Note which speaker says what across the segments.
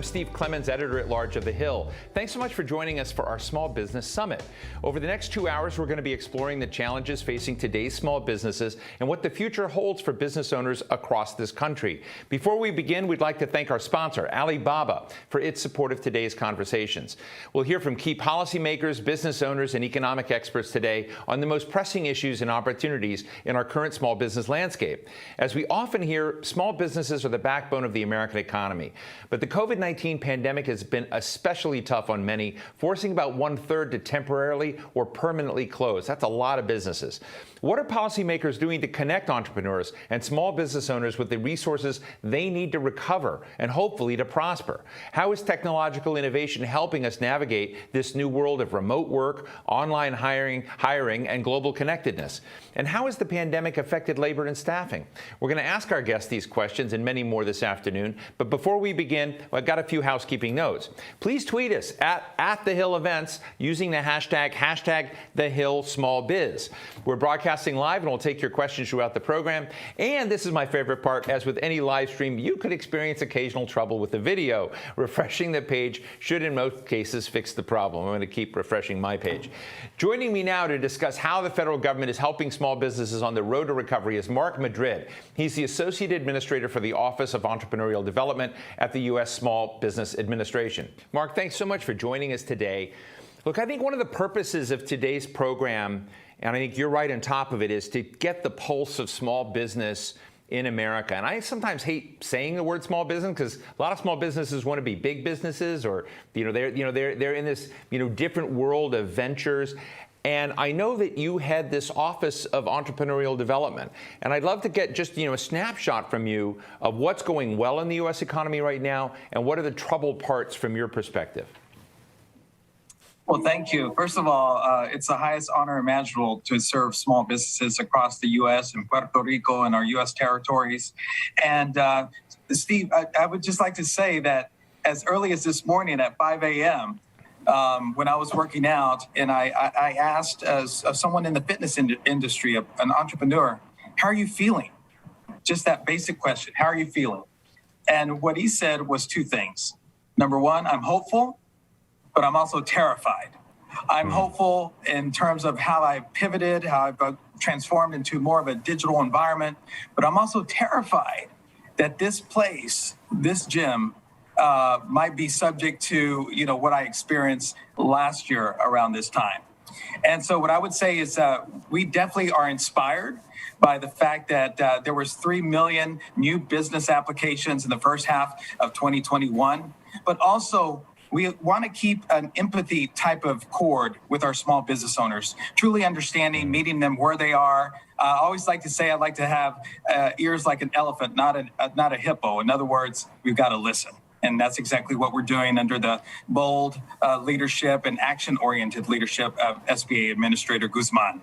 Speaker 1: Steve Clemens, editor-at-large of The Hill. Thanks so much for joining us for our Small Business Summit. Over the next 2 hours, we're going to be exploring the challenges facing today's small businesses and what the future holds for business owners across this country. Before we begin, we'd like to thank our sponsor, Alibaba, for its support of today's conversations. We'll hear from key policymakers, business owners, and economic experts today on the most pressing issues and opportunities in our current small business landscape. As we often hear, small businesses are the backbone of the American economy. But the COVID-19 pandemic has been especially tough on many, forcing about 1/3 to temporarily or permanently close. That's a lot of businesses. What are policymakers doing to connect entrepreneurs and small business owners with the resources they need to recover and hopefully to prosper? How is technological innovation helping us navigate this new world of remote work, online hiring, and global connectedness? And how has the pandemic affected labor and staffing? We're going to ask our guests these questions and many more this afternoon. But before we begin, I've got a few housekeeping notes. Please tweet us at The Hill Events using the hashtag #TheHillSmallBiz. We're broadcasting live, and we'll take your questions throughout the program. And this is my favorite part. As with any live stream, you could experience occasional trouble with the video. Refreshing the page should, in most cases, fix the problem. I'm going to keep refreshing my page. Joining me now to discuss how the federal government is helping small businesses on the road to recovery is Mark Madrid. He's the Associate Administrator for the Office of Entrepreneurial Development at the U.S. Small Business Administration. Mark, thanks so much for joining us today. Look, I think one of the purposes of today's program, and I think you're right on top of it, is to get the pulse of small business in America. And I sometimes hate saying the word small business because a lot of small businesses want to be big businesses, or they're in this different world of ventures. And I know that you head this Office of Entrepreneurial Development. And I'd love to get just a snapshot from you of what's going well in the U.S. economy right now and what are the troubled parts from your perspective.
Speaker 2: Well, thank you. First of all, it's the highest honor imaginable to serve small businesses across the U.S. and Puerto Rico and our U.S. territories. And Steve, I would just like to say that as early as this morning at 5 a.m., when I was working out, and I asked someone in the fitness industry, an entrepreneur, how are you feeling? Just that basic question, how are you feeling? And what he said was two things. Number one, I'm hopeful, but I'm also terrified. I'm hopeful in terms of how I've pivoted, how I've transformed into more of a digital environment, but I'm also terrified that this place, this gym, might be subject to, what I experienced last year around this time. And so what I would say is we definitely are inspired by the fact that there was 3 million new business applications in the first half of 2021, but also we want to keep an empathy type of chord with our small business owners, truly understanding, meeting them where they are. I always like to say I'd like to have ears like an elephant, not a hippo. In other words, we've got to listen. And that's exactly what we're doing under the bold leadership and action-oriented leadership of SBA Administrator Guzman.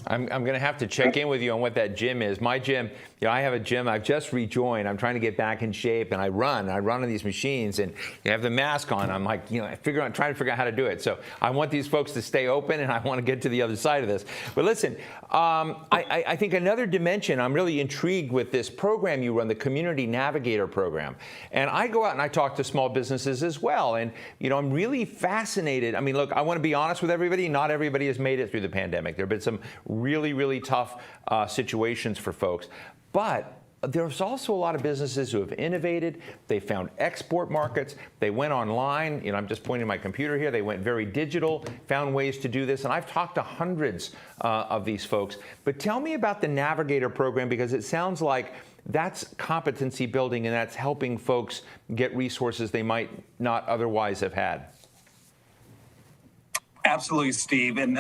Speaker 1: I'm going to have to check in with you on what that gym is. My gym, I have a gym I've just rejoined. I'm trying to get back in shape, and I run on these machines, and you have the mask on. I'm like, trying to figure out how to do it. So I want these folks to stay open, and I want to get to the other side of this. But listen, I think another dimension, I'm really intrigued with this program you run, the Community Navigator program. And I go out and I talk to small businesses as well. And, I'm really fascinated. I mean, look, I want to be honest with everybody. Not everybody has made it through the pandemic. There have been some really, really tough situations for folks. But there's also a lot of businesses who have innovated. They found export markets. They went online. I'm just pointing my computer here. They went very digital, found ways to do this. And I've talked to hundreds of these folks. But tell me about the Navigator program, because it sounds like that's competency building and that's helping folks get resources they might not otherwise have had.
Speaker 2: Absolutely, Steve. And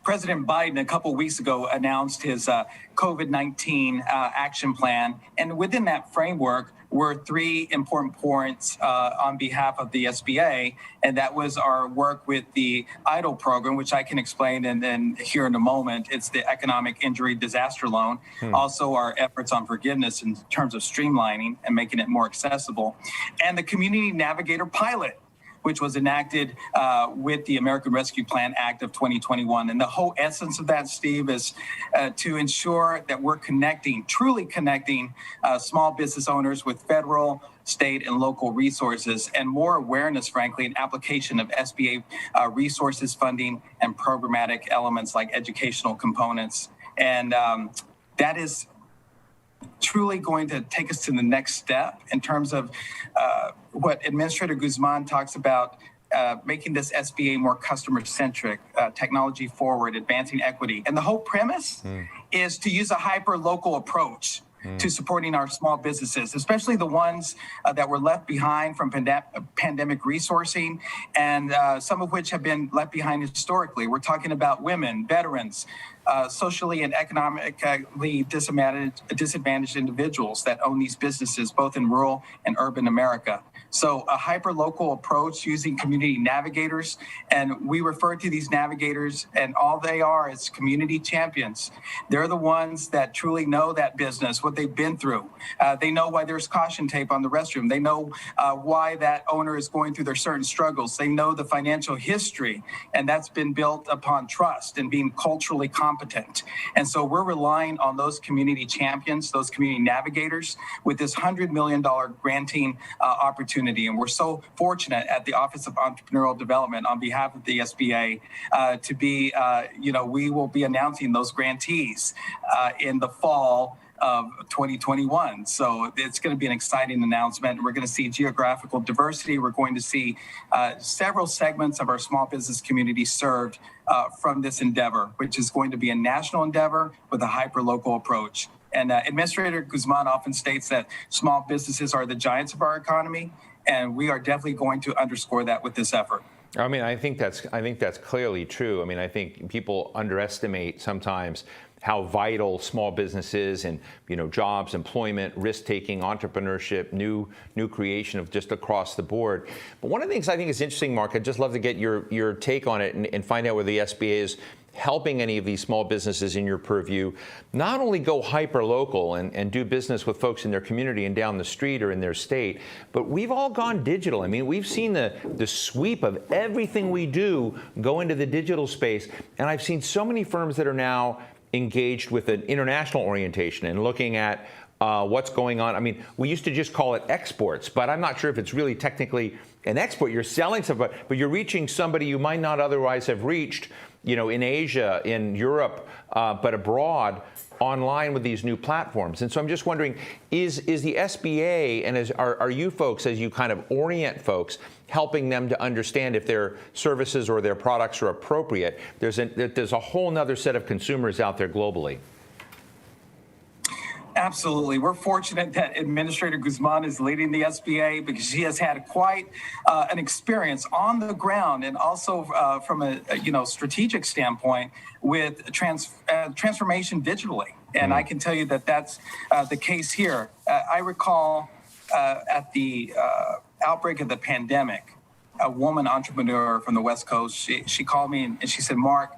Speaker 2: President Biden a couple weeks ago announced his COVID-19 action plan. And within that framework were 3 important points on behalf of the SBA. And that was our work with the EIDL program, which I can explain and here in a moment. It's the Economic Injury Disaster Loan. Also our efforts on forgiveness in terms of streamlining and making it more accessible. And the Community Navigator pilot, which was enacted with the American Rescue Plan Act of 2021. And the whole essence of that, Steve, is to ensure that we're truly connecting small business owners with federal, state, and local resources, and more awareness, frankly, and application of SBA resources, funding, and programmatic elements like educational components. And that is truly going to take us to the next step in terms of what Administrator Guzman talks about, making this SBA more customer-centric, technology-forward, advancing equity. And the whole premise is to use a hyper-local approach to supporting our small businesses, especially the ones that were left behind from pandemic resourcing, and some of which have been left behind historically. We're talking about women, veterans, socially and economically disadvantaged individuals that own these businesses, both in rural and urban America. So a hyper-local approach using community navigators, and we refer to these navigators, and all they are is community champions. They're the ones that truly know that business, what they've been through. They know why there's caution tape on the restroom. They know why that owner is going through their certain struggles. They know the financial history, and that's been built upon trust and being culturally competent. And so we're relying on those community champions, those community navigators, with this $100 million granting opportunity. And we're so fortunate at the Office of Entrepreneurial Development on behalf of the SBA to be, we will be announcing those grantees in the fall of 2021. So it's going to be an exciting announcement. We're going to see geographical diversity. We're going to see several segments of our small business community served from this endeavor, which is going to be a national endeavor with a hyper-local approach. And Administrator Guzman often states that small businesses are the giants of our economy, and we are definitely going to underscore that with this effort.
Speaker 1: I mean, I think that's clearly true. I mean, I think people underestimate sometimes how vital small business is, and jobs, employment, risk-taking, entrepreneurship, new creation of just across the board. But one of the things I think is interesting, Mark, I'd just love to get your take on it and find out where the SBA is helping any of these small businesses in your purview not only go hyper-local and do business with folks in their community and down the street or in their state, but we've all gone digital. I mean, we've seen the sweep of everything we do go into the digital space. And I've seen so many firms that are now engaged with an international orientation and looking at what's going on. I mean, we used to just call it exports, but I'm not sure if it's really technically an export. You're selling stuff, but you're reaching somebody you might not otherwise have reached, in Asia, in Europe, but abroad, online with these new platforms. And so I'm just wondering, is the SBA and are you folks, as you kind of orient folks, helping them to understand if their services or their products are appropriate? There's a whole nother set of consumers out there globally.
Speaker 2: Absolutely. We're fortunate that Administrator Guzman is leading the SBA because she has had quite an experience on the ground, and also from a strategic standpoint with transformation digitally. And I can tell you that that's the case here. I recall at the outbreak of the pandemic, a woman entrepreneur from the West Coast, she called me and she said, "Mark,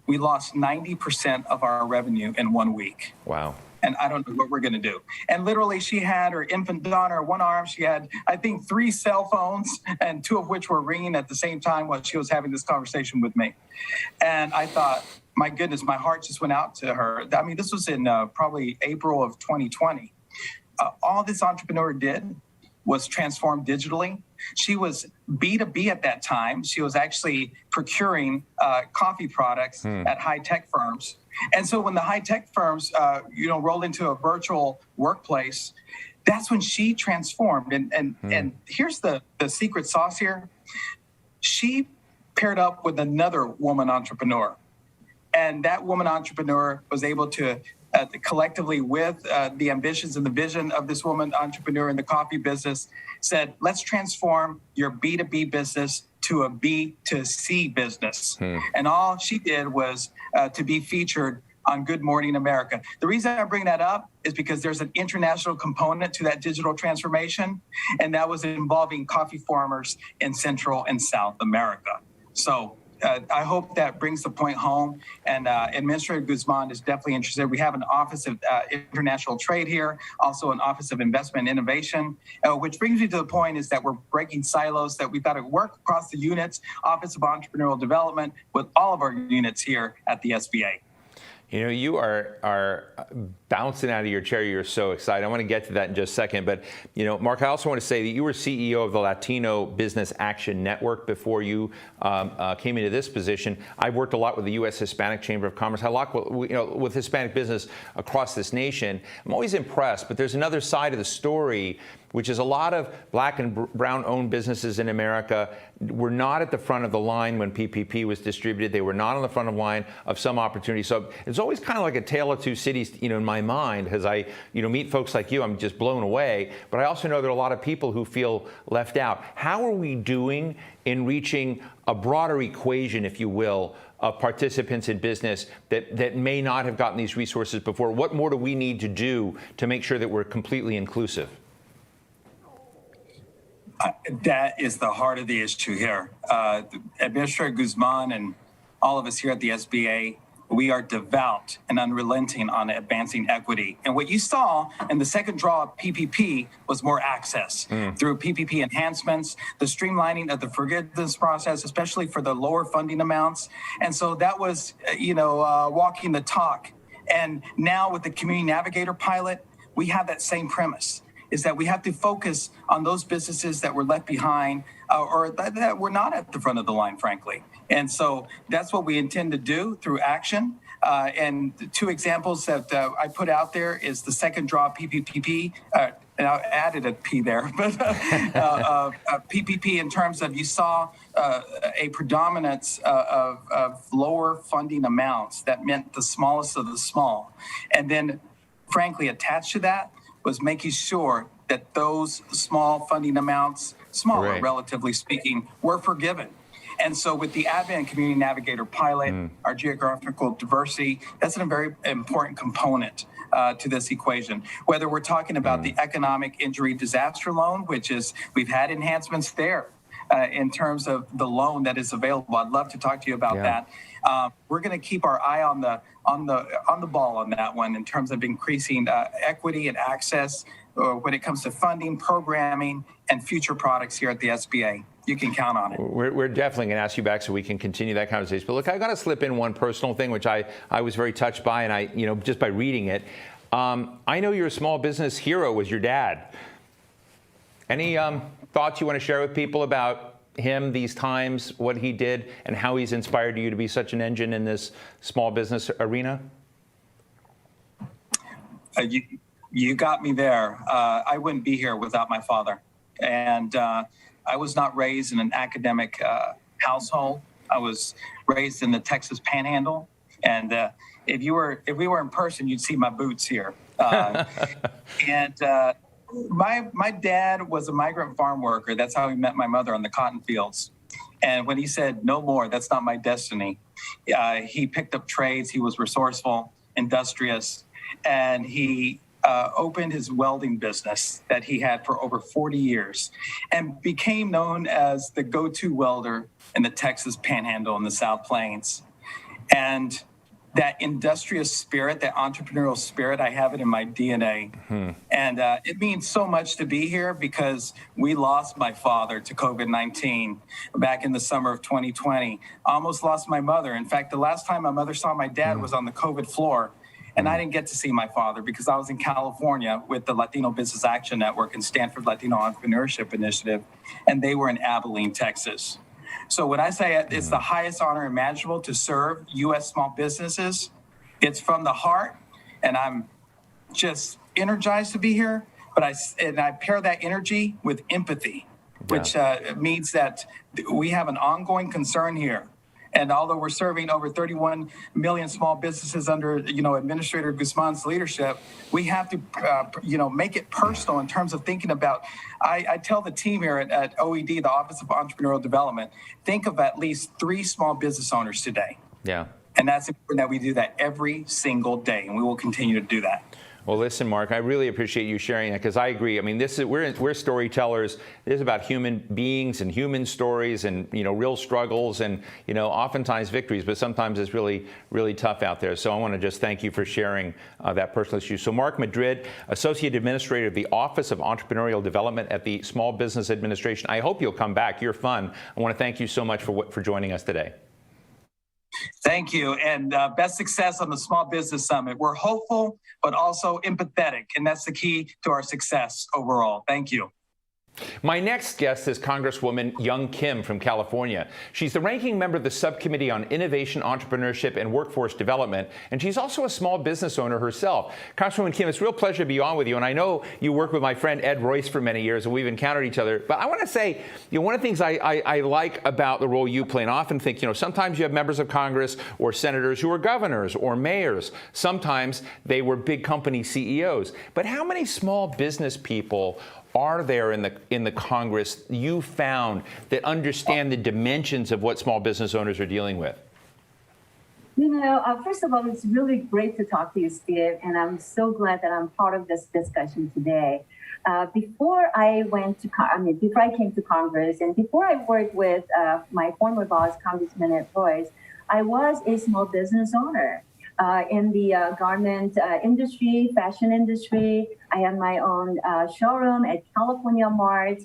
Speaker 2: we lost 90% of our revenue in 1 week."
Speaker 1: Wow.
Speaker 2: And I don't know what we're going to do. And literally, she had her infant daughter, one arm. She had, I think, 3 cell phones, and 2 of which were ringing at the same time while she was having this conversation with me. And I thought, my goodness, my heart just went out to her. I mean, this was in probably April of 2020. All this entrepreneur did was transform digitally. She was B2B at that time. She was actually procuring coffee products at high-tech firms. And so when the high-tech firms, rolled into a virtual workplace, that's when she transformed. And here's the secret sauce here. She paired up with another woman entrepreneur. And that woman entrepreneur was able to collectively with the ambitions and the vision of this woman entrepreneur in the coffee business, said, let's transform your B2B business to a B2C business. And all she did was to be featured on Good Morning America. The reason I bring that up is because there's an international component to that digital transformation, and that was involving coffee farmers in Central and South America. So I hope that brings the point home. And Administrator Guzman is definitely interested. We have an Office of International Trade here, also an Office of Investment and Innovation, which brings me to the point is that we're breaking silos, that we've got to work across the units, Office of Entrepreneurial Development, with all of our units here at the SBA.
Speaker 1: You know, you are bouncing out of your chair. You're so excited. I want to get to that in just a second. But, you know, Mark, I also want to say that you were CEO of the Latino Business Action Network before you came into this position. I've worked a lot with the U.S. Hispanic Chamber of Commerce. I like, with Hispanic business across this nation. I'm always impressed. But there's another side of the story, which is a lot of black and brown-owned businesses in America were not at the front of the line when PPP was distributed. They were not on the front of the line of some opportunity. So it's always kind of like a tale of two cities, you know, in my mind, as I, meet folks like you. I'm just blown away. But I also know there are a lot of people who feel left out. How are we doing in reaching a broader equation, if you will, of participants in business that may not have gotten these resources before? What more do we need to do to make sure that we're completely inclusive?
Speaker 2: That is the heart of the issue here. Administrator Guzman and all of us here at the SBA, we are devout and unrelenting on advancing equity. And what you saw in the second draw of PPP was more access through PPP enhancements, the streamlining of the forgiveness process, especially for the lower funding amounts. And so that was, walking the talk. And now with the Community Navigator pilot, we have that same premise, is that we have to focus on those businesses that were left behind or that were not at the front of the line, frankly. And so that's what we intend to do through action. And the two examples that I put out there is the second draw PPP, and I added a P there, but PPP in terms of you saw a predominance of lower funding amounts that meant the smallest of the small. And then, frankly, attached to that was making sure that those small funding amounts, smaller
Speaker 1: right,
Speaker 2: relatively speaking, were forgiven. And so with the Advent Community Navigator pilot, our geographical diversity, that's a very important component to this equation. Whether we're talking about the economic injury disaster loan, which is, we've had enhancements there in terms of the loan that is available. I'd love to talk to you about that. We're going to keep our eye on the ball on that one in terms of increasing equity and access when it comes to funding, programming, and future products here at the SBA. You can count on it.
Speaker 1: We're definitely going to ask you back so we can continue that conversation. But look, I got to slip in one personal thing, which I was very touched by, and I, just by reading it. I know your small business hero was your dad. Any thoughts you want to share with people about him, these times, what he did, and how he's inspired you to be such an engine in this small business arena?
Speaker 2: You got me there. I wouldn't be here without my father. And I was not raised in an academic household. I was raised in the Texas Panhandle. And if we were in person, you'd see my boots here. And my dad was a migrant farm worker. That's how he met my mother on the cotton fields. And when he said, "No more, that's not my destiny," he picked up trades. He was resourceful, industrious, and he opened his welding business that he had for over 40 years and became known as the go-to welder in the Texas Panhandle and the South Plains. And that industrious spirit, that entrepreneurial spirit, I have it in my DNA. And it means so much to be here because we lost my father to COVID-19 back in the summer of 2020. I almost lost my mother. In fact, the last time my mother saw my dad was on the COVID floor. And I didn't get to see my father because I was in California with the Latino Business Action Network and Stanford Latino Entrepreneurship Initiative, and they were in Abilene, Texas. So when I say it's the highest honor imaginable to serve U.S. small businesses, it's from the heart, and I'm just energized to be here. But I pair that energy with empathy, which means that we have an ongoing concern here. And although we're serving over 31 million small businesses under, Administrator Guzman's leadership, we have to, make it personal in terms of thinking about, I tell the team here at OED, the Office of Entrepreneurial Development, think of at least 3 small business owners today.
Speaker 1: Yeah.
Speaker 2: And that's important that we do that every single day, and we will continue to do that.
Speaker 1: Well, listen, Mark, I really appreciate you sharing that, because I agree. I mean, we're storytellers. It is about human beings and human stories and, real struggles and, oftentimes victories, but sometimes it's really, really tough out there. So I want to just thank you for sharing that personal issue. So Mark Madrid, Associate Administrator of the Office of Entrepreneurial Development at the Small Business Administration. I hope you'll come back. You're fun. I want to thank you so much for joining us today.
Speaker 2: Thank you, and best success on the Small Business Summit. We're hopeful, but also empathetic, and that's the key to our success overall. Thank you.
Speaker 1: My next guest is Congresswoman Young Kim from California. She's the ranking member of the Subcommittee on Innovation, Entrepreneurship, and Workforce Development, and she's also a small business owner herself. Congresswoman Kim, it's a real pleasure to be on with you, and I know you worked with my friend Ed Royce for many years, and we've encountered each other. But I want to say, one of the things I like about the role you play, and I often think, sometimes you have members of Congress or senators who are governors or mayors. Sometimes they were big company CEOs. But how many small business people are there in the Congress you found that understand the dimensions of what small business owners are dealing with?
Speaker 3: First of all, it's really great to talk to you, Steve, and I'm so glad that I'm part of this discussion today. Before I came to Congress, and before I worked with my former boss, Congressman Ed Royce, I was a small business owner. In the garment industry, fashion industry. I had my own showroom at California Mart,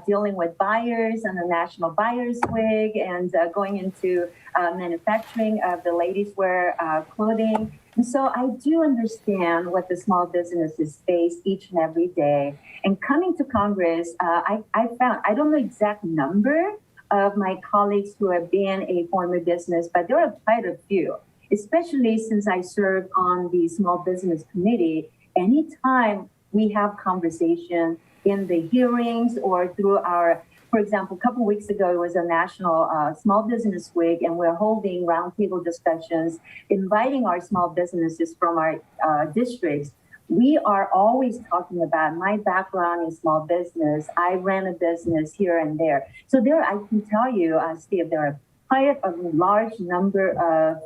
Speaker 3: dealing with buyers on the National Buyers Week and going into manufacturing of the ladies' wear clothing. And so I do understand what the small businesses face each and every day. And coming to Congress, I found, I don't know the exact number of my colleagues who have been a former business, but there are quite a few. Especially since I serve on the Small Business Committee, anytime we have conversation in the hearings or through our, for example, a couple of weeks ago, it was a National Small Business Week, and we're holding roundtable discussions, inviting our small businesses from our districts. We are always talking about my background in small business. I ran a business here and there. So I can tell you, Steve, there are quite a large number of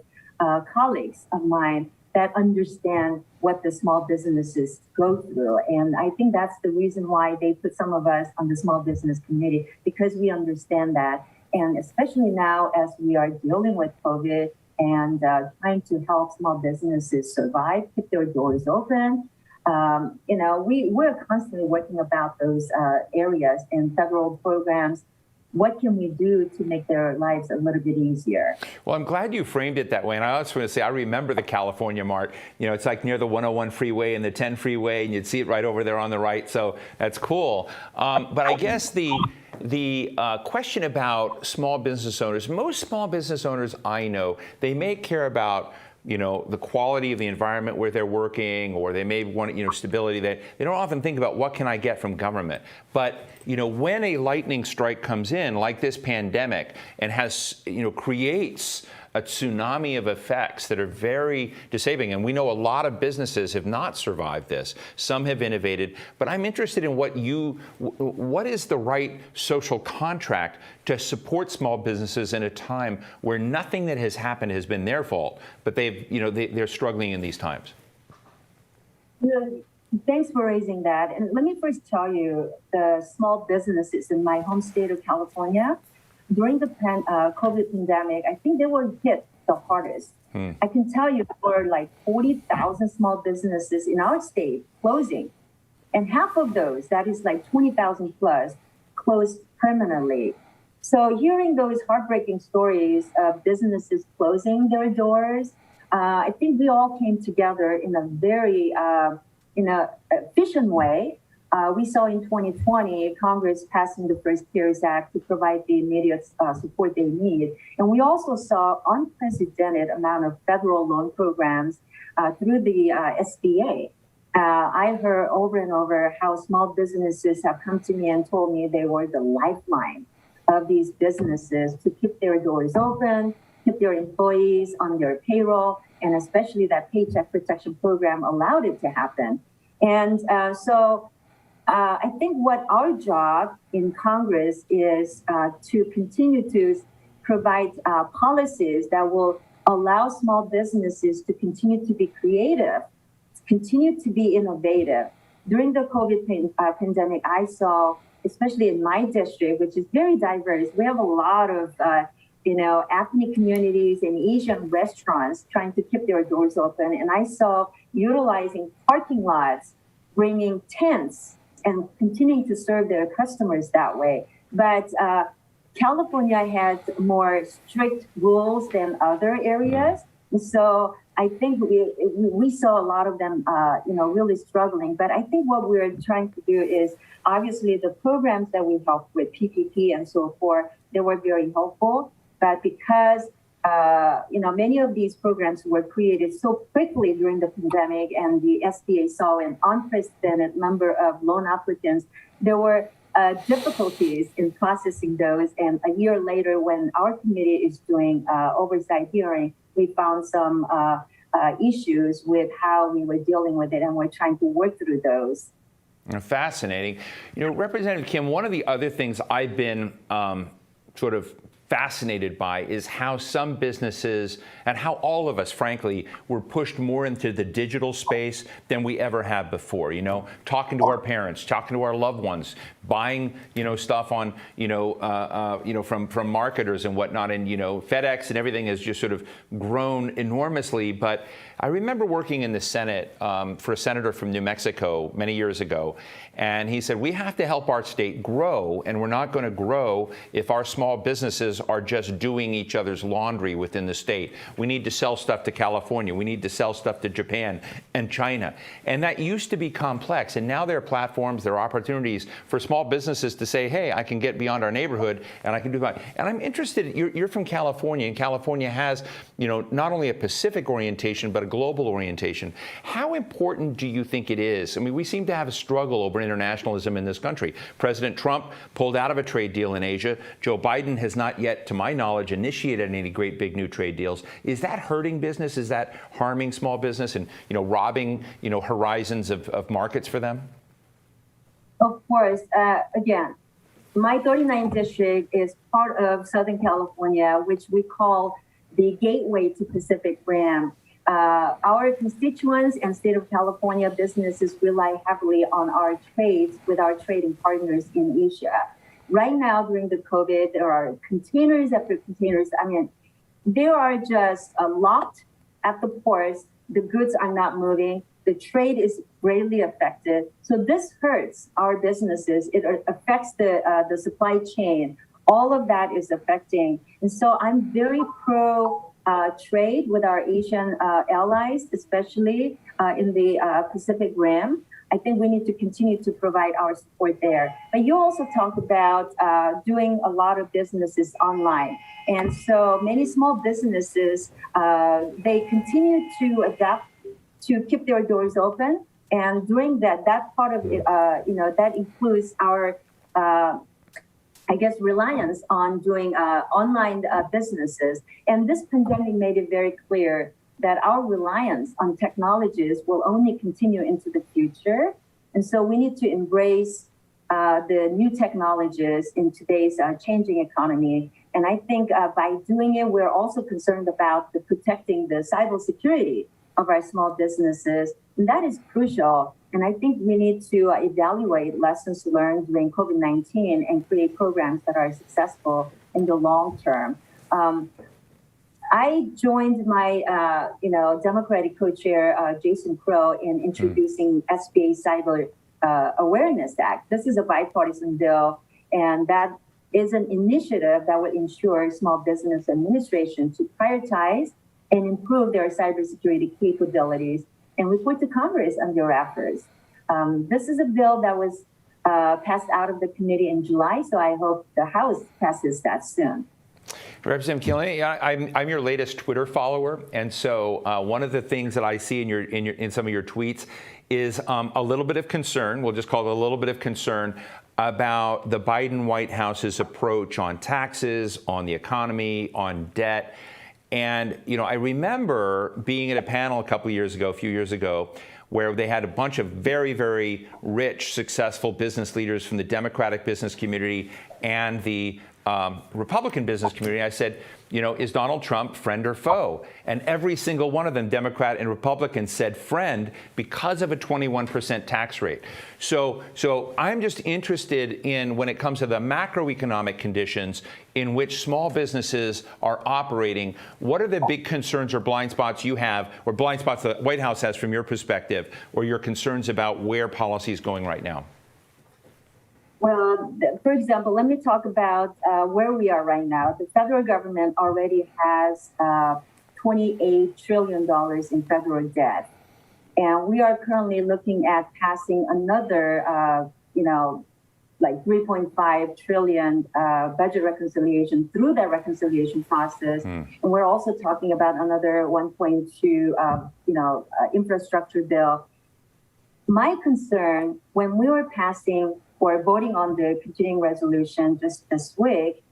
Speaker 3: colleagues of mine that understand what the small businesses go through. And I think that's the reason why they put some of us on the Small Business Committee, because we understand that. And especially now as we are dealing with COVID and trying to help small businesses survive, keep their doors open. We're constantly working about those areas and federal programs. What can we do to make their lives a little bit easier?
Speaker 1: Well, I'm glad you framed it that way. And I also want to say, I remember the California Mart. It's like near the 101 freeway and the 10 freeway, and you'd see it right over there on the right. So that's cool. But I guess the question about small business owners, most small business owners I know, they may care about the quality of the environment where they're working, or they may want, stability. They don't often think about what can I get from government. But, when a lightning strike comes in, like this pandemic, and creates a tsunami of effects that are very disabling, and we know a lot of businesses have not survived this. Some have innovated, but I'm interested in what is the right social contract to support small businesses in a time where nothing that has happened has been their fault, but they're struggling in these times.
Speaker 3: Thanks for raising that. And let me first tell you, the small businesses in my home state of California, during the COVID pandemic, I think they were hit the hardest. I can tell you there were like 40,000 small businesses in our state closing. And half of those, that is like 20,000 plus, closed permanently. So hearing those heartbreaking stories of businesses closing their doors, I think we all came together in a very efficient way. We saw in 2020 Congress passing the first CARES Act to provide the immediate support they need. And we also saw unprecedented amount of federal loan programs through the SBA. I heard over and over how small businesses have come to me and told me they were the lifeline of these businesses to keep their doors open, keep their employees on their payroll, and especially that Paycheck Protection Program allowed it to happen. And I think what our job in Congress is to continue to provide policies that will allow small businesses to continue to be creative continue to be innovative. During the COVID pandemic, I saw, especially in my district, which is very diverse, we have a lot of ethnic communities and Asian restaurants trying to keep their doors open. And I saw utilizing parking lots, bringing tents, and continuing to serve their customers that way. But California had more strict rules than other areas. So I think we saw a lot of them, really struggling. But I think what we're trying to do is, obviously, the programs that we helped with, PPP and so forth, they were very helpful. But because, many of these programs were created so quickly during the pandemic and the SBA saw an unprecedented number of loan applicants, there were difficulties in processing those. And a year later, when our committee is doing oversight hearing, we found some issues with how we were dealing with it, and we're trying to work through those.
Speaker 1: Fascinating. Representative Kim, one of the other things I've been sort of fascinated by is how some businesses and how all of us, frankly, were pushed more into the digital space than we ever have before. Talking to our parents, talking to our loved ones, buying, stuff on, from marketers and whatnot, and FedEx and everything has just sort of grown enormously. But I remember working in the Senate for a senator from New Mexico many years ago, and he said, we have to help our state grow, and we're not going to grow if our small businesses are just doing each other's laundry within the state. We need to sell stuff to California. We need to sell stuff to Japan and China. And that used to be complex, and now there are platforms, there are opportunities for small businesses to say, hey, I can get beyond our neighborhood, and I can do that. And I'm interested, you're from California, and California has, not only a Pacific orientation, but a global orientation. How important do you think it is? I mean, we seem to have a struggle over internationalism in this country. President Trump pulled out of a trade deal in Asia. Joe Biden has not yet, to my knowledge, initiated any great big new trade deals. Is that hurting business? Is that harming small business and, robbing, horizons of markets for them?
Speaker 3: Of course. Again, my 39th district is part of Southern California, which we call the gateway to Pacific Rim. Our constituents and state of California businesses rely heavily on our trades with our trading partners in Asia. Right now, during the COVID, there are containers after containers. I mean, they are just locked at the ports. The goods are not moving. The trade is greatly affected. So this hurts our businesses. It affects the supply chain. All of that is affecting. And so I'm very pro trade with our Asian allies, especially in the Pacific Rim. I think we need to continue to provide our support there. But you also talked about doing a lot of businesses online. And so many small businesses, they continue to adapt to keep their doors open. And during that part of it, that includes our, reliance on doing online businesses. And this pandemic made it very clear that our reliance on technologies will only continue into the future. And so we need to embrace the new technologies in today's changing economy. And I think by doing it, we're also concerned about protecting the cybersecurity of our small businesses. And that is crucial. And I think we need to evaluate lessons learned during COVID-19 and create programs that are successful in the long term. I joined my, Democratic co-chair, Jason Crow, in introducing SBA Cyber Awareness Act. This is a bipartisan bill, and that is an initiative that would ensure small business administration to prioritize and improve their cybersecurity capabilities and report to Congress on their efforts. This is a bill that was passed out of the committee in July, so I hope the House passes that soon.
Speaker 1: Representative Keeling, I'm your latest Twitter follower, and so one of the things that I see in some of your tweets is a little bit of concern. We'll just call it a little bit of concern about the Biden White House's approach on taxes, on the economy, on debt. And I remember being at a panel a few years ago, where they had a bunch of very, very rich, successful business leaders from the Democratic business community and the Republican business community. I said, you know, is Donald Trump friend or foe? And every single one of them, Democrat and Republican, said friend because of a 21% tax rate. So I'm just interested in, when it comes to the macroeconomic conditions in which small businesses are operating, what are the big concerns or blind spots you have, or blind spots the White House has from your perspective, or your concerns about where policy is going right now?
Speaker 3: Well, for example, let me talk about where we are right now. The federal government already has $28 trillion in federal debt. And we are currently looking at passing another, like 3.5 trillion budget reconciliation through that reconciliation process. And we're also talking about another 1.2, infrastructure bill. My concern when we were passing or voting on the continuing resolution just this week,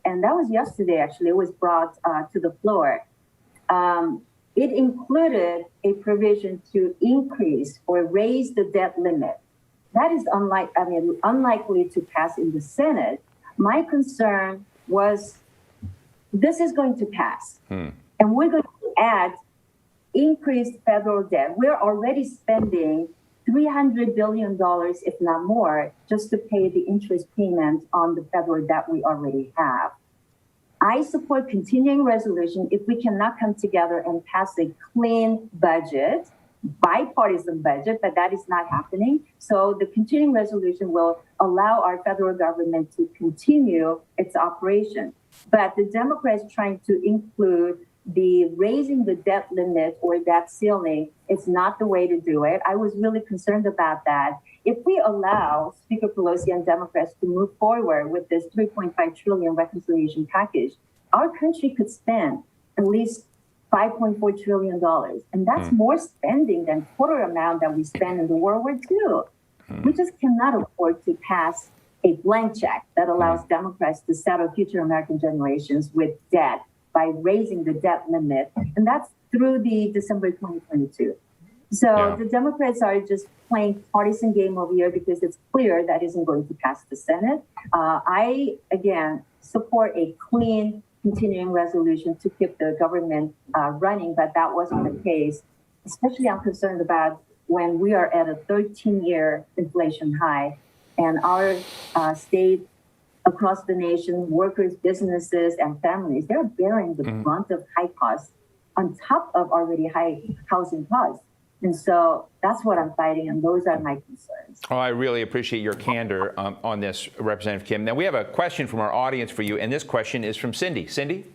Speaker 3: and that was yesterday, actually, it was brought to the floor. It included a provision to increase or raise the debt limit. That is unlikely to pass in the Senate. My concern was this is going to pass, and we're going to add increased federal debt. We're already spending $300 billion, if not more, just to pay the interest payment on the federal debt we already have. I support continuing resolution if we cannot come together and pass a clean budget, bipartisan budget, but that is not happening. So the continuing resolution will allow our federal government to continue its operation. But the Democrats trying to include the raising the debt limit or debt ceiling is not the way to do it. I was really concerned about that. If we allow Speaker Pelosi and Democrats to move forward with this $3.5 trillion reconciliation package, our country could spend at least $5.4 trillion. And that's more spending than total amount that we spend in the World War II. We just cannot afford to pass a blank check that allows Democrats to settle future American generations with debt by raising the debt limit, and that's through the December 2022. So the Democrats are just playing partisan game over here because it's clear that isn't going to pass the Senate. I, again, support a clean continuing resolution to keep the government running, but that wasn't the case. Especially I'm concerned about when we are at a 13-year inflation high, and our state across the nation, workers, businesses, and families, they're bearing the brunt of high costs on top of already high housing costs. And so that's what I'm fighting, and those are my concerns.
Speaker 1: Oh, I really appreciate your candor on this, Representative Kim. Now, we have a question from our audience for you, and this question is from Cindy. Cindy?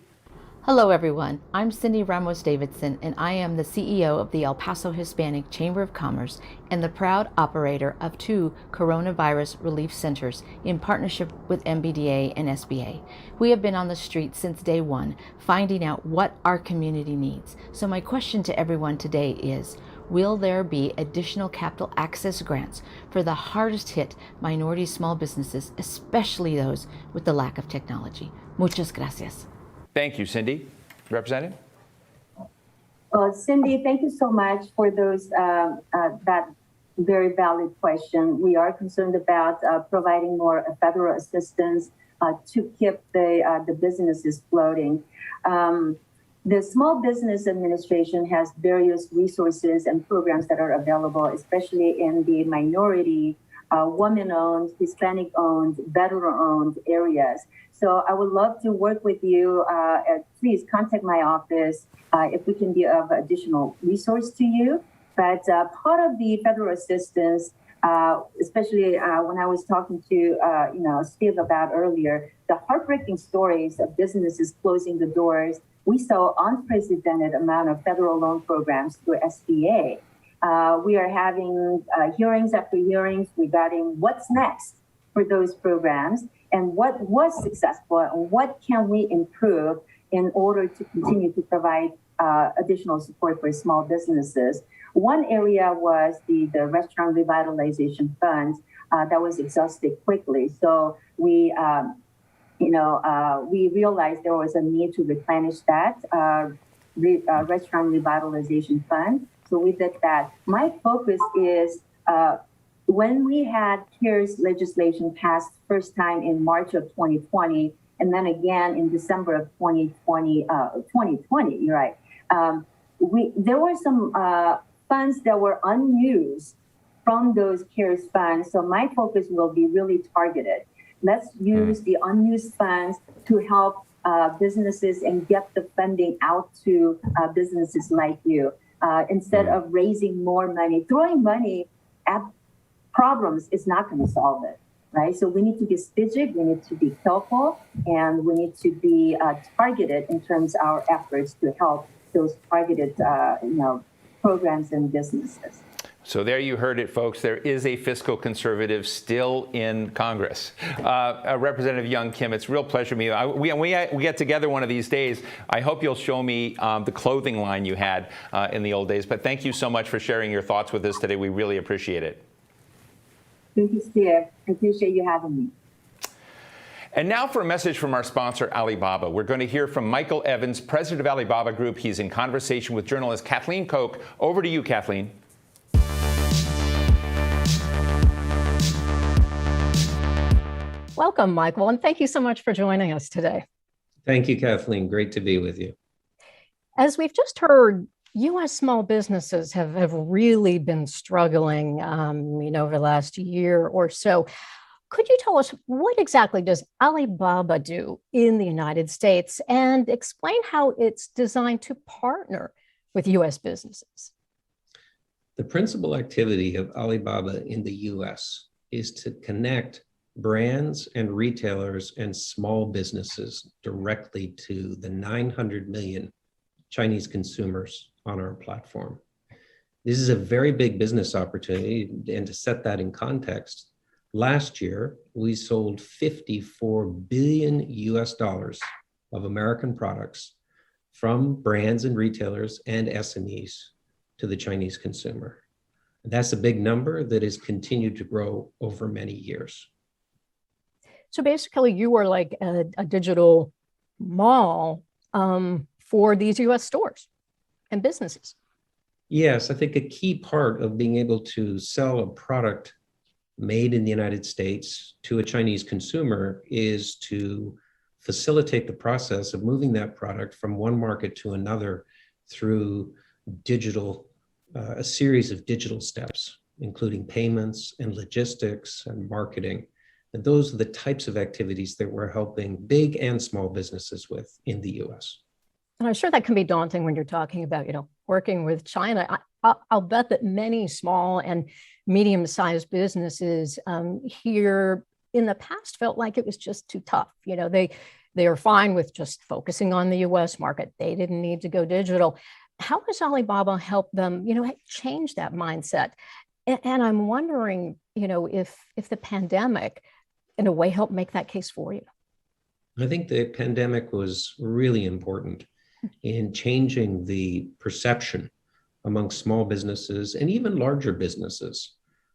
Speaker 4: Hello, everyone. I'm Cindy Ramos-Davidson, and I am the CEO of the El Paso Hispanic Chamber of Commerce and the proud operator of 2 coronavirus relief centers in partnership with MBDA and SBA. We have been on the street since day one, finding out what our community needs. So my question to everyone today is, will there be additional capital access grants for the hardest hit minority small businesses, especially those with the lack of technology? Muchas gracias.
Speaker 1: Thank you, Cindy. Representative?
Speaker 3: Well, Cindy, thank you so much for those that very valid question. We are concerned about providing more federal assistance to keep the businesses floating. The Small Business Administration has various resources and programs that are available, especially in the minority, woman-owned, Hispanic-owned, veteran-owned areas. So I would love to work with you. Please contact my office if we can be of additional resource to you. But part of the federal assistance, especially when I was talking to Steve about earlier, the heartbreaking stories of businesses closing the doors. We saw unprecedented amount of federal loan programs through SBA. We are having hearings after hearings regarding what's next for those programs and what was successful and what can we improve in order to continue to provide additional support for small businesses. One area was the Restaurant Revitalization Fund that was exhausted quickly. So we realized there was a need to replenish that Restaurant Revitalization Fund. So we did that. My focus is when we had CARES legislation passed first time in March of 2020, and then again in December of 2020, you're right. There were some funds that were unused from those CARES funds. So my focus will be really targeted. Let's use the unused funds to help businesses and get the funding out to businesses like you. Instead of raising more money, throwing money at problems is not going to solve it, right? So we need to be strategic, we need to be careful, and we need to be targeted in terms of our efforts to help those targeted, programs and businesses.
Speaker 1: So there you heard it, folks. There is a fiscal conservative still in Congress. Representative Young Kim, it's a real pleasure to meet you. We get together one of these days. I hope you'll show me the clothing line you had in the old days. But thank you so much for sharing your thoughts with us today. We really appreciate it.
Speaker 3: Thank you, Steve. I appreciate you having me.
Speaker 1: And now for a message from our sponsor, Alibaba. We're going to hear from Michael Evans, president of Alibaba Group. He's in conversation with journalist Kathleen Koch. Over to you, Kathleen.
Speaker 5: Welcome, Michael, and thank you so much for joining us today.
Speaker 6: Thank you, Kathleen. Great to be with you.
Speaker 5: As we've just heard, U.S. small businesses have really been struggling, over the last year or so. Could you tell us what exactly does Alibaba do in the United States and explain how it's designed to partner with U.S. businesses?
Speaker 6: The principal activity of Alibaba in the U.S. is to connect brands and retailers and small businesses directly to the 900 million Chinese consumers on our platform. This is a very big business opportunity, and to set that in context, last year we sold 54 billion US dollars of American products from brands and retailers and SMEs to the Chinese consumer. That's a big number that has continued to grow over many years.
Speaker 5: So basically, you are like a digital mall for these U.S. stores and businesses.
Speaker 6: Yes, I think a key part of being able to sell a product made in the United States to a Chinese consumer is to facilitate the process of moving that product from one market to another through digital, a series of digital steps, including payments and logistics and marketing. And those are the types of activities that we're helping big and small businesses with in the US.
Speaker 5: And I'm sure that can be daunting when you're talking about, working with China. I'll bet that many small and medium-sized businesses here in the past felt like it was just too tough. They are fine with just focusing on the US market. They didn't need to go digital. How has Alibaba helped them, change that mindset? And I'm wondering, if the pandemic in a way helped make that case for you.
Speaker 6: I think the pandemic was really important in changing the perception among small businesses and even larger businesses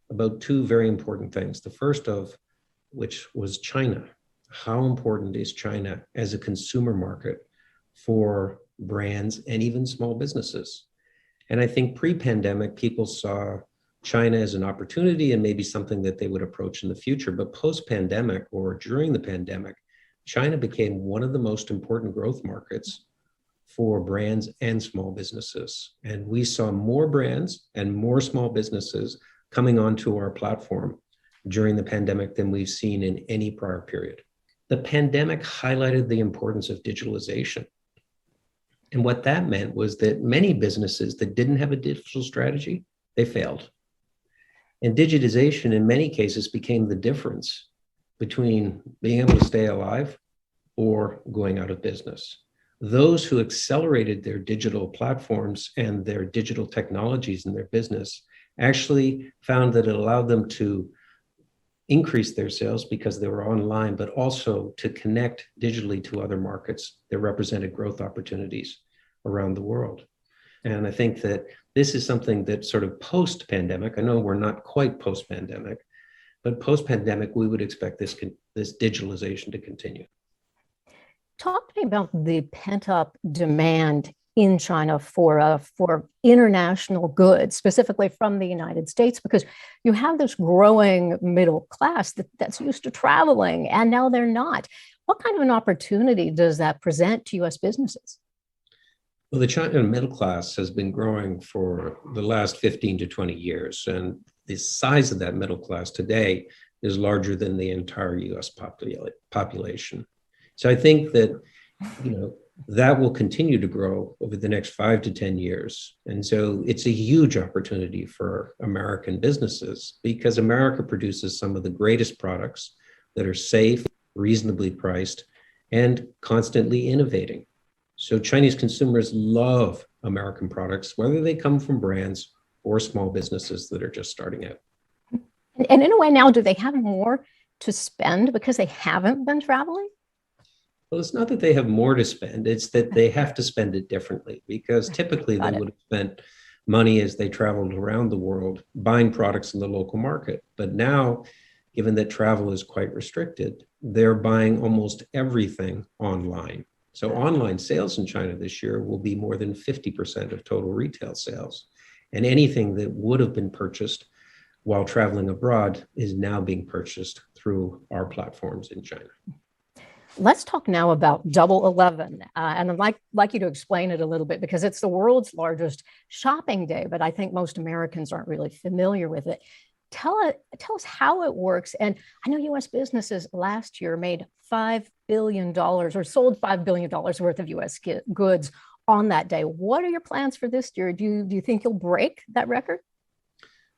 Speaker 6: about two very important things. The first of which was China. How important is China as a consumer market for brands and even small businesses? And I think pre-pandemic, people saw China as an opportunity and maybe something that they would approach in the future. But post-pandemic or during the pandemic, China became one of the most important growth markets for brands and small businesses. And we saw more brands and more small businesses coming onto our platform during the pandemic than we've seen in any prior period. The pandemic highlighted the importance of digitalization. And what that meant was that many businesses that didn't have a digital strategy, they failed. And digitization in many cases became the difference between being able to stay alive or going out of business. Those who accelerated their digital platforms and their digital technologies in their business actually found that it allowed them to increase their sales because they were online, but also to connect digitally to other markets that represented growth opportunities around the world. And I think that this is something that sort of post-pandemic, I know we're not quite post-pandemic, but post-pandemic, we would expect this digitalization to continue.
Speaker 5: Talk to me about the pent-up demand in China for international goods, specifically from the United States, because you have this growing middle class that's used to traveling, and now they're not. What kind of an opportunity does that present to U.S. businesses?
Speaker 6: Well, the China middle class has been growing for the last 15 to 20 years, and the size of that middle class today is larger than the entire U.S. population. So I think that, that will continue to grow over the next 5 to 10 years. And so it's a huge opportunity for American businesses because America produces some of the greatest products that are safe, reasonably priced, and constantly innovating. So Chinese consumers love American products, whether they come from brands or small businesses that are just starting out.
Speaker 5: And in a way now, do they have more to spend because they haven't been traveling?
Speaker 6: Well, it's not that they have more to spend, it's that they have to spend it differently because typically they would have spent money as they traveled around the world buying products in the local market. But now, given that travel is quite restricted, they're buying almost everything online. So online sales in China this year will be more than 50% of total retail sales. And anything that would have been purchased while traveling abroad is now being purchased through our platforms in China.
Speaker 5: Let's talk now about Double 11. And I'd like you to explain it a little bit because it's the world's largest shopping day, but I think most Americans aren't really familiar with it. Tell us how it works. And I know U.S. businesses last year made $5 billion or sold $5 billion worth of U.S. goods on that day. What are your plans for this year? Do you think you'll break that record?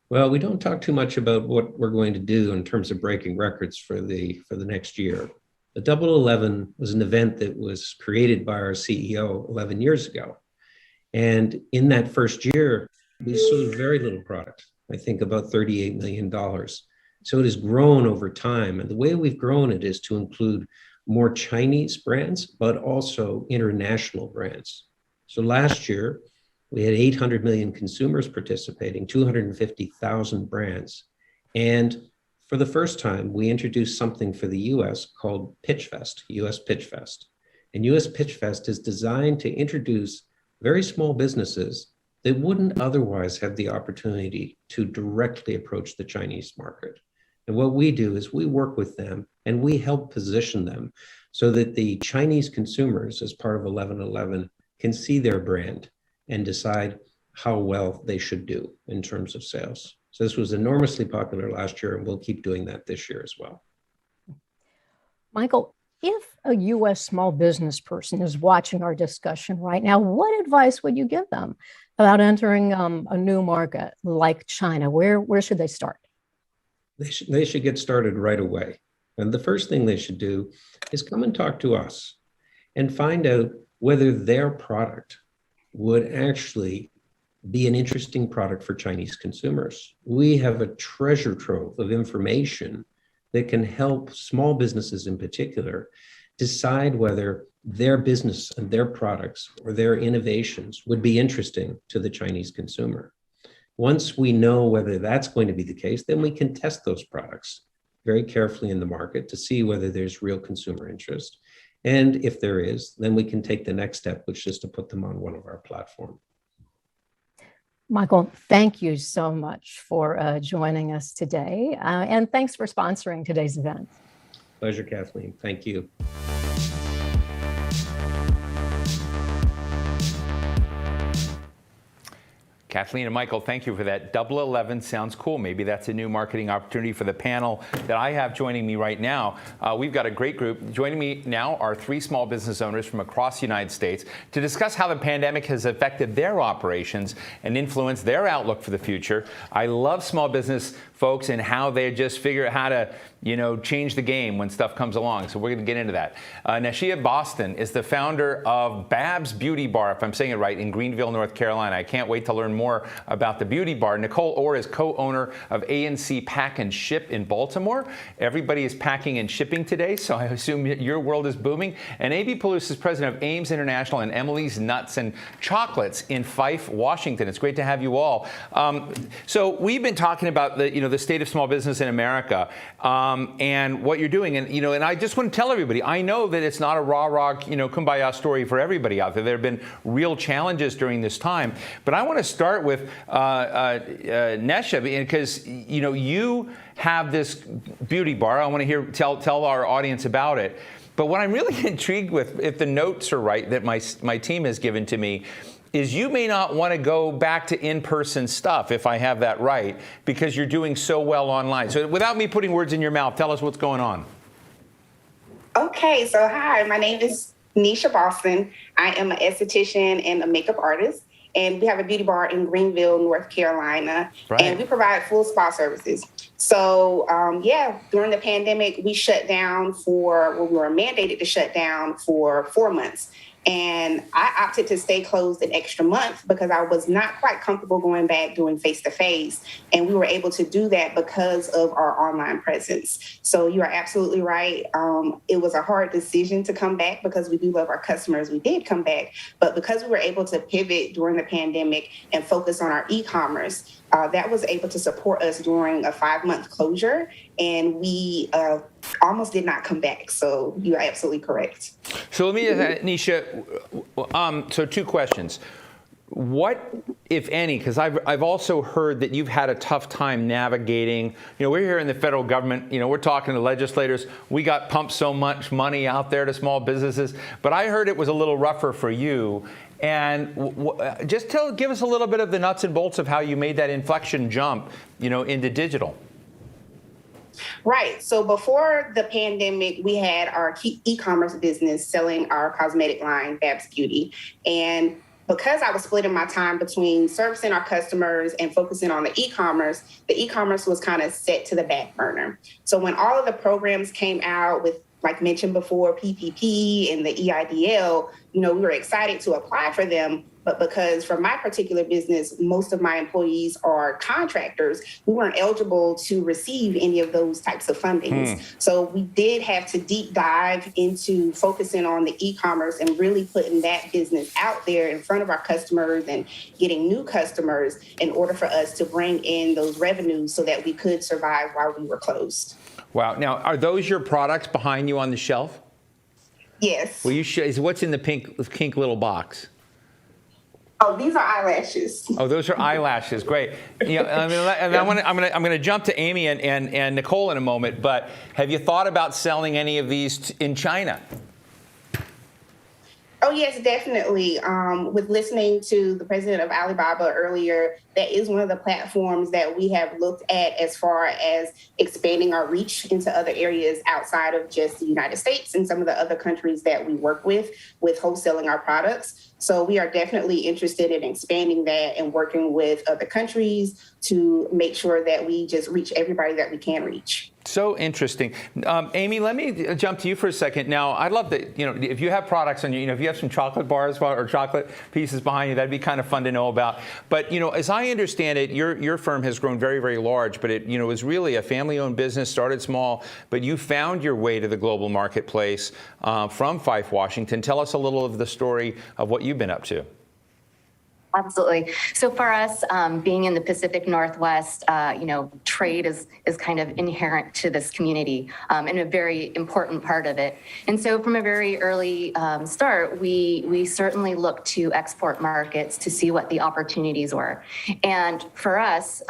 Speaker 6: Well, we don't talk too much about what we're going to do in terms of breaking records for the next year. The Double 11 was an event that was created by our CEO 11 years ago. And in that first year, we sold very little product. I think about $38 million. So it has grown over time. And the way we've grown it is to include more Chinese brands, but also international brands. So last year, we had 800 million consumers participating, 250,000 brands. And for the first time, we introduced something for the US called Pitch Fest, US Pitch Fest. And US Pitch Fest is designed to introduce very small businesses that wouldn't otherwise have the opportunity to directly approach the Chinese market. And what we do is we work with them and we help position them so that the Chinese consumers, as part of 1111, can see their brand and decide how well they should do in terms of sales. So this was enormously popular last year, and we'll keep doing that this year as well.
Speaker 5: Michael, if a U.S. small business person is watching our discussion right now, what advice would you give them about entering a new market like China? Where should they start?
Speaker 6: They should get started right away. And the first thing they should do is come and talk to us and find out whether their product would actually be an interesting product for Chinese consumers. We have a treasure trove of information that can help small businesses in particular decide whether their business and their products or their innovations would be interesting to the Chinese consumer. Once we know whether that's going to be the case, then we can test those products very carefully in the market to see whether there's real consumer interest. And if there is, then we can take the next step, which is to put them on one of our platforms.
Speaker 5: Michael, thank you so much for joining us today. And thanks for sponsoring today's event.
Speaker 6: Pleasure, Kathleen. Thank you.
Speaker 1: Kathleen and Michael, thank you for that. Double 11 sounds cool. Maybe that's a new marketing opportunity for the panel that I have joining me right now. We've got a great group. Joining me now are 3 small business owners from across the United States to discuss how the pandemic has affected their operations and influenced their outlook for the future. I love small business folks and how they just figure out how to, change the game when stuff comes along. So we're going to get into that. Nashia Boston is the founder of Bab's Beauty Bar, if I'm saying it right, in Greenville, North Carolina. I can't wait to learn more about the beauty bar. Nicole Orr is co-owner of A&C Pack and Ship in Baltimore. Everybody is packing and shipping today, so I assume your world is booming. And A.B. Palouse is president of Ames International and Emily's Nuts and Chocolates in Fife, Washington. It's great to have you all. So we've been talking about the state of small business in America and what you're doing. And, and I just want to tell everybody, I know that it's not a rah-rah, kumbaya story for everybody out there. There have been real challenges during this time. But I want to start with Nesha, because, you have this beauty bar. I want to tell our audience about it. But what I'm really intrigued with, if the notes are right that my team has given to me, is you may not want to go back to in-person stuff, if I have that right, because you're doing so well online. So without me putting words in your mouth, tell us what's going on.
Speaker 7: Okay, so hi, my name is Nisha Boston. I am an esthetician and a makeup artist, and we have a beauty bar in Greenville, North Carolina,
Speaker 1: Right.
Speaker 7: and we provide full spa services. So, during the pandemic, we shut down we were mandated to shut down for 4 months. And I opted to stay closed an extra month because I was not quite comfortable going back doing face-to-face. And we were able to do that because of our online presence. So you are absolutely right. It was a hard decision to come back because we do love our customers. We did come back. But because we were able to pivot during the pandemic and focus on our e-commerce, that was able to support us during a 5-month closure. And we almost did not come back. So you are absolutely correct.
Speaker 1: So let me, Nisha, so 2 questions. What, if any, because I've also heard that you've had a tough time navigating, we're here in the federal government, we're talking to legislators, we got pumped so much money out there to small businesses, but I heard it was a little rougher for you. And just give us a little bit of the nuts and bolts of how you made that inflection jump, into digital.
Speaker 7: Right. So before the pandemic, we had our e-commerce business selling our cosmetic line, Babs Beauty. And because I was splitting my time between servicing our customers and focusing on the e-commerce was kind of set to the back burner. So when all of the programs came out with, like mentioned before, PPP and the EIDL, we were excited to apply for them. But because for my particular business, most of my employees are contractors, we weren't eligible to receive any of those types of fundings. So we did have to deep dive into focusing on the e-commerce and really putting that business out there in front of our customers and getting new customers in order for us to bring in those revenues so that we could survive while we were closed.
Speaker 1: Wow. Now, are those your products behind you on the shelf?
Speaker 7: Yes.
Speaker 1: Will you what's in the pink little box?
Speaker 7: Oh, these are eyelashes.
Speaker 1: Oh, those are eyelashes. Great. I'm going to jump to Amy and Nicole in a moment. But have you thought about selling any of these in China?
Speaker 7: Oh, yes, definitely. With listening to the president of Alibaba earlier, that is one of the platforms that we have looked at as far as expanding our reach into other areas outside of just the United States and some of the other countries that we work with wholesaling our products. So we are definitely interested in expanding that and working with other countries to make sure that we just reach everybody that we can reach.
Speaker 1: So interesting. Amy, let me jump to you for a second. Now, I'd love that, if you have products and, if you have some chocolate bars or chocolate pieces behind you, that'd be kind of fun to know about. But, as I understand it, your firm has grown very, very large, but it, was really a family-owned business, started small, but you found your way to the global marketplace from Fife, Washington. Tell us a little of the story of what you've been up to.
Speaker 8: Absolutely. So for us, being in the Pacific Northwest, trade is kind of inherent to this community and a very important part of it. And so from a very early start, we certainly looked to export markets to see what the opportunities were. And for us,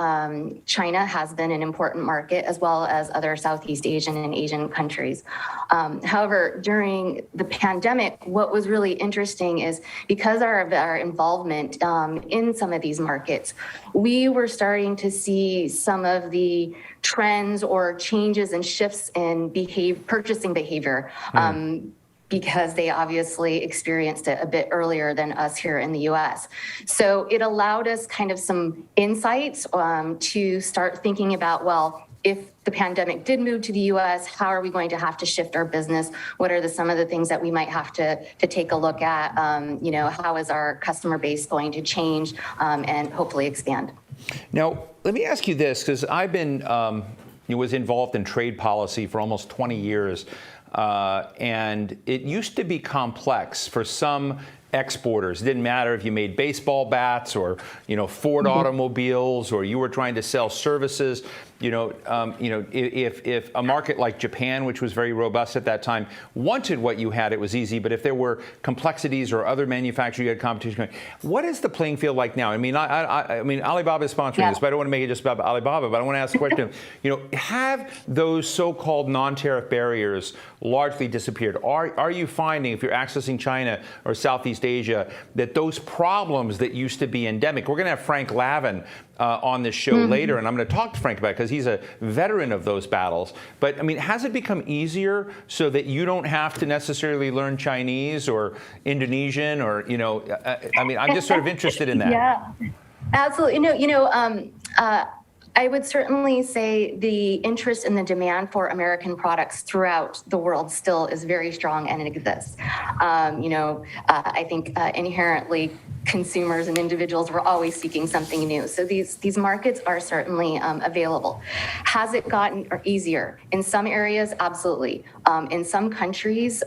Speaker 8: China has been an important market as well as other Southeast Asian and Asian countries. However, during the pandemic, what was really interesting is because of our involvement in some of these markets, we were starting to see some of the trends or changes and shifts in purchasing behavior. Because they obviously experienced it a bit earlier than us here in the US. So it allowed us kind of some insights to start thinking about, well, if the pandemic did move to the US, how are we going to have to shift our business? What are some of the things that we might have to take a look at? How is our customer base going to change and hopefully expand?
Speaker 1: Now, let me ask you this, because I've been was involved in trade policy for almost 20 years. And it used to be complex for some exporters. It didn't matter if you made baseball bats or, Ford automobiles, or you were trying to sell services. If a market like Japan, which was very robust at that time, wanted what you had, it was easy. But if there were complexities or other manufacturers you had competition going, what is the playing field like now? I mean, Alibaba is sponsoring this, but I don't want to make it just about Alibaba. But I want to ask the question: have those so-called non-tariff barriers largely disappeared? Are you finding, if you're accessing China or Southeast Asia, that those problems that used to be endemic? We're going to have Frank Lavin on this show later, and I'm going to talk to Frank about it because he's a veteran of those battles. But I mean, has it become easier so that you don't have to necessarily learn Chinese or Indonesian or I'm just sort of interested in that.
Speaker 8: Yeah, absolutely. I would certainly say the interest and the demand for American products throughout the world still is very strong, and it exists. I think inherently consumers and individuals were always seeking something new. So these markets are certainly available. Has it gotten easier? In some areas, absolutely. In some countries,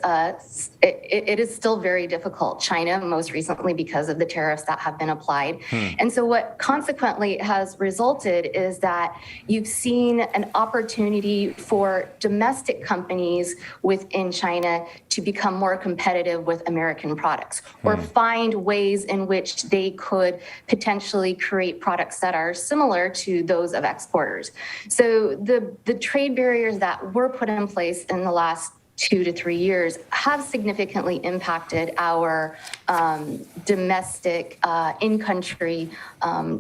Speaker 8: it is still very difficult. China, most recently, because of the tariffs that have been applied. And so what consequently has resulted is that you've seen an opportunity for domestic companies within China to become more competitive with American products, or find ways in which they could potentially create products that are similar to those of exporters. So the trade barriers that were put in place in the last 2 to 3 years have significantly impacted our domestic in-country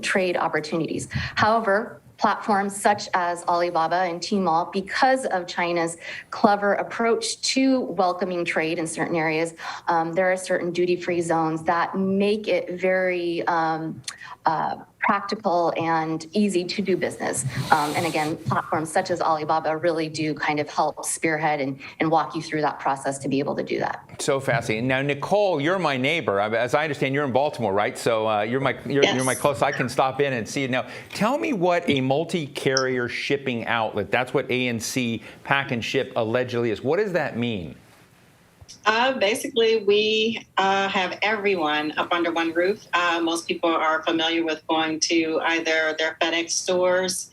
Speaker 8: trade opportunities. However, platforms such as Alibaba and Tmall, because of China's clever approach to welcoming trade in certain areas, there are certain duty-free zones that make it very practical and easy to do business. And again, platforms such as Alibaba really do kind of help spearhead and walk you through that process to be able to do that.
Speaker 1: So fascinating. Now, Nicole, you're my neighbor. As I understand, you're in Baltimore, right? So you're my close. I can stop in and see it. Now, tell me what a multi-carrier shipping outlet, that's what ANC Pack and Ship allegedly is. What does that mean?
Speaker 9: Basically, we have everyone up under one roof. Most people are familiar with going to either their FedEx stores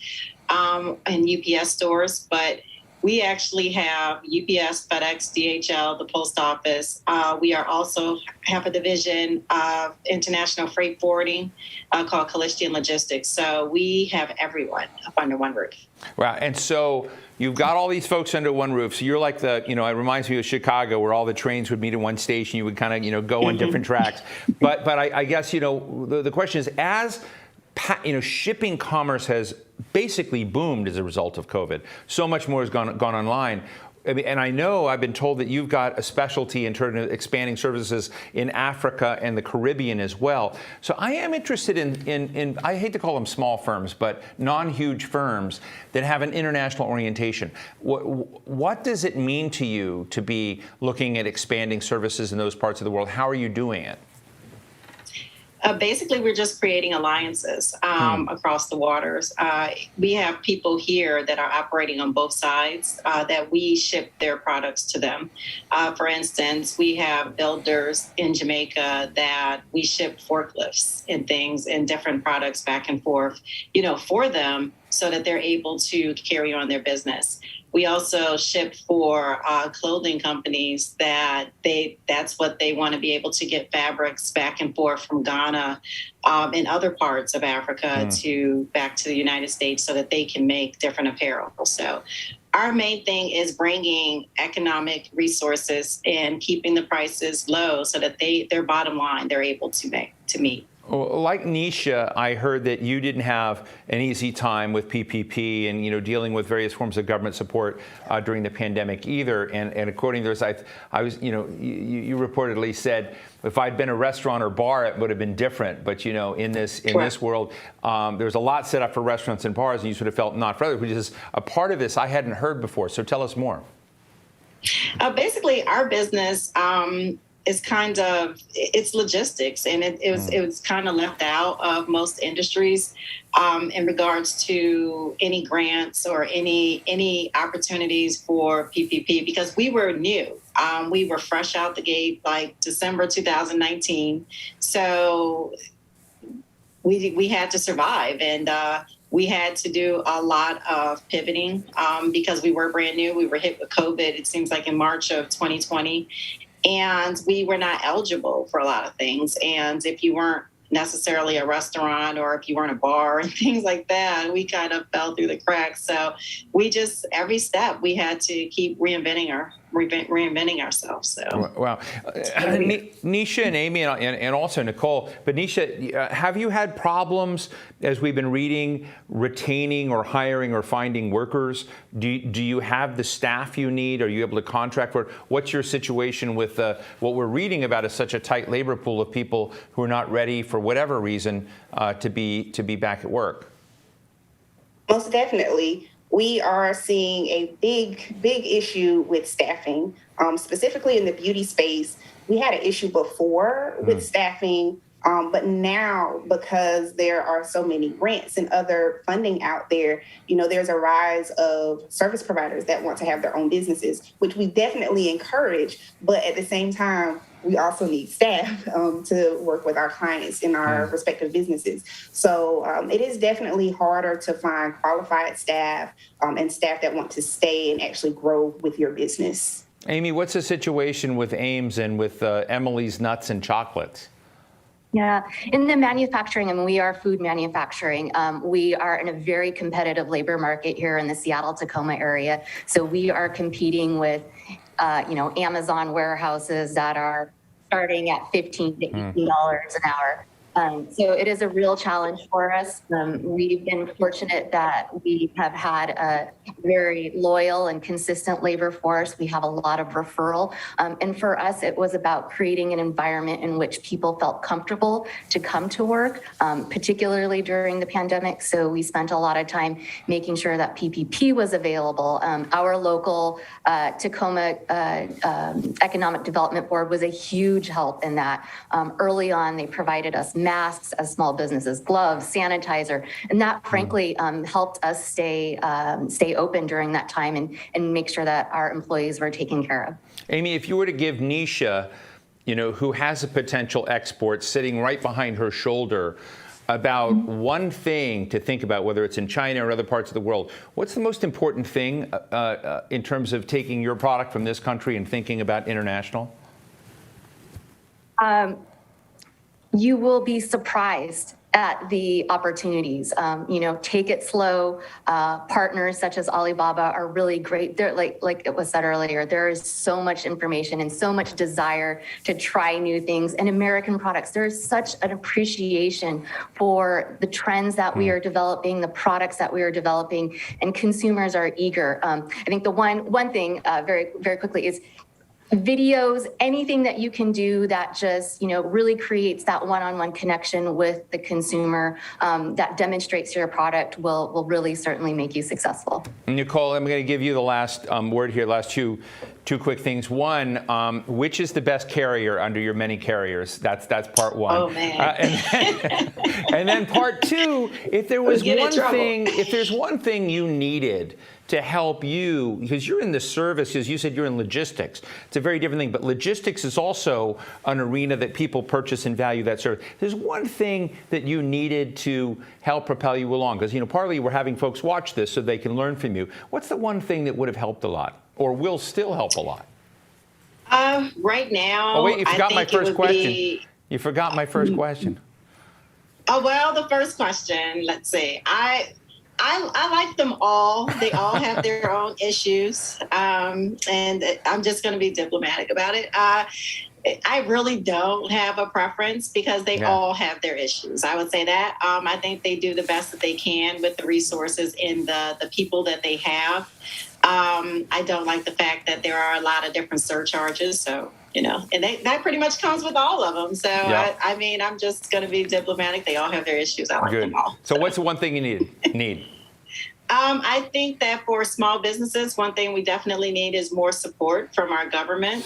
Speaker 9: and UPS stores, but we actually have UPS, FedEx, DHL, the post office. We are also have a division of international freight forwarding called Callistian Logistics. So we have everyone up under one roof.
Speaker 1: Wow. And so you've got all these folks under one roof. So you're like it reminds me of Chicago, where all the trains would meet in one station. You would kind of, go on different tracks. But I guess, the question is, as shipping commerce has basically boomed as a result of COVID, so much more has gone online. And I know I've been told that you've got a specialty in terms of expanding services in Africa and the Caribbean as well. So I am interested in I hate to call them small firms, but non-huge firms that have an international orientation. What does it mean to you to be looking at expanding services in those parts of the world? How are you doing it?
Speaker 9: Basically, we're just creating alliances across the waters. We have people here that are operating on both sides that we ship their products to them. For instance, we have builders in Jamaica that we ship forklifts and things and different products back and forth, for them so that they're able to carry on their business. We also ship for clothing companies that's what they want to be able to get fabrics back and forth from Ghana and other parts of Africa back to the United States so that they can make different apparel. So our main thing is bringing economic resources and keeping the prices low so that their bottom line they're able to meet.
Speaker 1: Well, like Nisha, I heard that you didn't have an easy time with PPP and dealing with various forms of government support during the pandemic either. And according to this, I was you reportedly said if I'd been a restaurant or bar, it would have been different. But in this world, there's a lot set up for restaurants and bars, and you sort of felt not for others, which is a part of this I hadn't heard before. So tell us more.
Speaker 9: Basically, our business. it's logistics, and it was kind of left out of most industries in regards to any grants or any opportunities for PPP, because we were new. We were fresh out the gate like December 2019, so we had to survive, and we had to do a lot of pivoting because we were brand new. We were hit with COVID, it seems like in March of 2020. And we were not eligible for a lot of things. And if you weren't necessarily a restaurant, or if you weren't a bar and things like that, we kind of fell through the cracks. So we just, every step, we had to keep reinventing ourselves. So
Speaker 1: wow, Nisha and Amy and also Nicole. But Nisha, have you had problems, as we've been reading, retaining or hiring or finding workers? Do you have the staff you need? Are you able to contract for it? What's your situation with what we're reading about is such a tight labor pool of people who are not ready for whatever reason to be back at work?
Speaker 7: Most definitely. We are seeing a big issue with staffing, specifically in the beauty space. We had an issue before with staffing, but now, because there are so many grants and other funding out there, there's a rise of service providers that want to have their own businesses, which we definitely encourage. But at the same time, we also need staff to work with our clients in our respective businesses. So it is definitely harder to find qualified staff and staff that want to stay and actually grow with your business.
Speaker 1: Amy, what's the situation with Ames and with Emily's Nuts and Chocolates?
Speaker 8: Yeah, in the manufacturing, and we are food manufacturing, we are in a very competitive labor market here in the Seattle-Tacoma area. So we are competing with, Amazon warehouses that are starting at $15 to $18 an hour. So it is a real challenge for us. We've been fortunate that we have had a very loyal and consistent labor force. We have a lot of referral. And for us, it was about creating an environment in which people felt comfortable to come to work, particularly during the pandemic. So we spent a lot of time making sure that PPP was available. Our local Tacoma Economic Development Board was a huge help in that. Early on, they provided us masks as small businesses, gloves, sanitizer, and that frankly helped us stay open during that time and make sure that our employees were taken care of.
Speaker 1: Amy, if you were to give Nisha, who has a potential export sitting right behind her shoulder, about one thing to think about, whether it's in China or other parts of the world, what's the most important thing in terms of taking your product from this country and thinking about international?
Speaker 8: You will be surprised at the opportunities. Take it slow. Partners such as Alibaba are really great. They're like it was said earlier, there is so much information and so much desire to try new things. And American products, there is such an appreciation for the trends that we are developing, the products that we are developing, and consumers are eager. I think the one thing very, very quickly is videos, anything that you can do that just, really creates that one-on-one connection with the consumer, that demonstrates your product will really certainly make you successful.
Speaker 1: Nicole, I'm going to give you the last word here, last two quick things. One, which is the best carrier under your many carriers? That's part one.
Speaker 9: Oh, man.
Speaker 1: And then part two, if there's one thing you needed to help you, because you're in the service, as you said, you're in logistics. It's a very different thing, but logistics is also an arena that people purchase and value that service. There's one thing that you needed to help propel you along, because, partly we're having folks watch this so they can learn from you. What's the one thing that would have helped a lot, or will still help a lot?
Speaker 9: Right now,
Speaker 1: oh, wait, you forgot my first question. You forgot my first question.
Speaker 9: Oh, well, the first question, let's see. I like them all. They all have their own issues. And I'm just going to be diplomatic about it. I really don't have a preference because they all have their issues. I would say that. I think they do the best that they can with the resources and the people that they have. I don't like the fact that there are a lot of different surcharges. So, and that pretty much comes with all of them. So, I'm just going to be diplomatic. They all have their issues. I like them all.
Speaker 1: So what's the one thing you need?
Speaker 9: I think that for small businesses, one thing we definitely need is more support from our government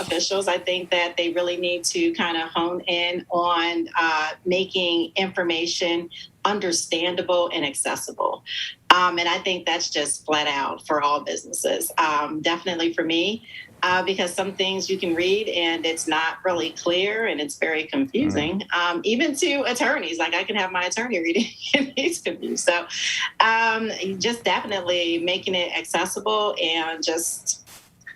Speaker 9: officials. I think that they really need to kind of hone in on making information understandable and accessible. And I think that's just flat out for all businesses. Definitely for me, because some things you can read and it's not really clear and it's very confusing, even to attorneys. Like I can have my attorney reading and he's confused. So just definitely making it accessible and just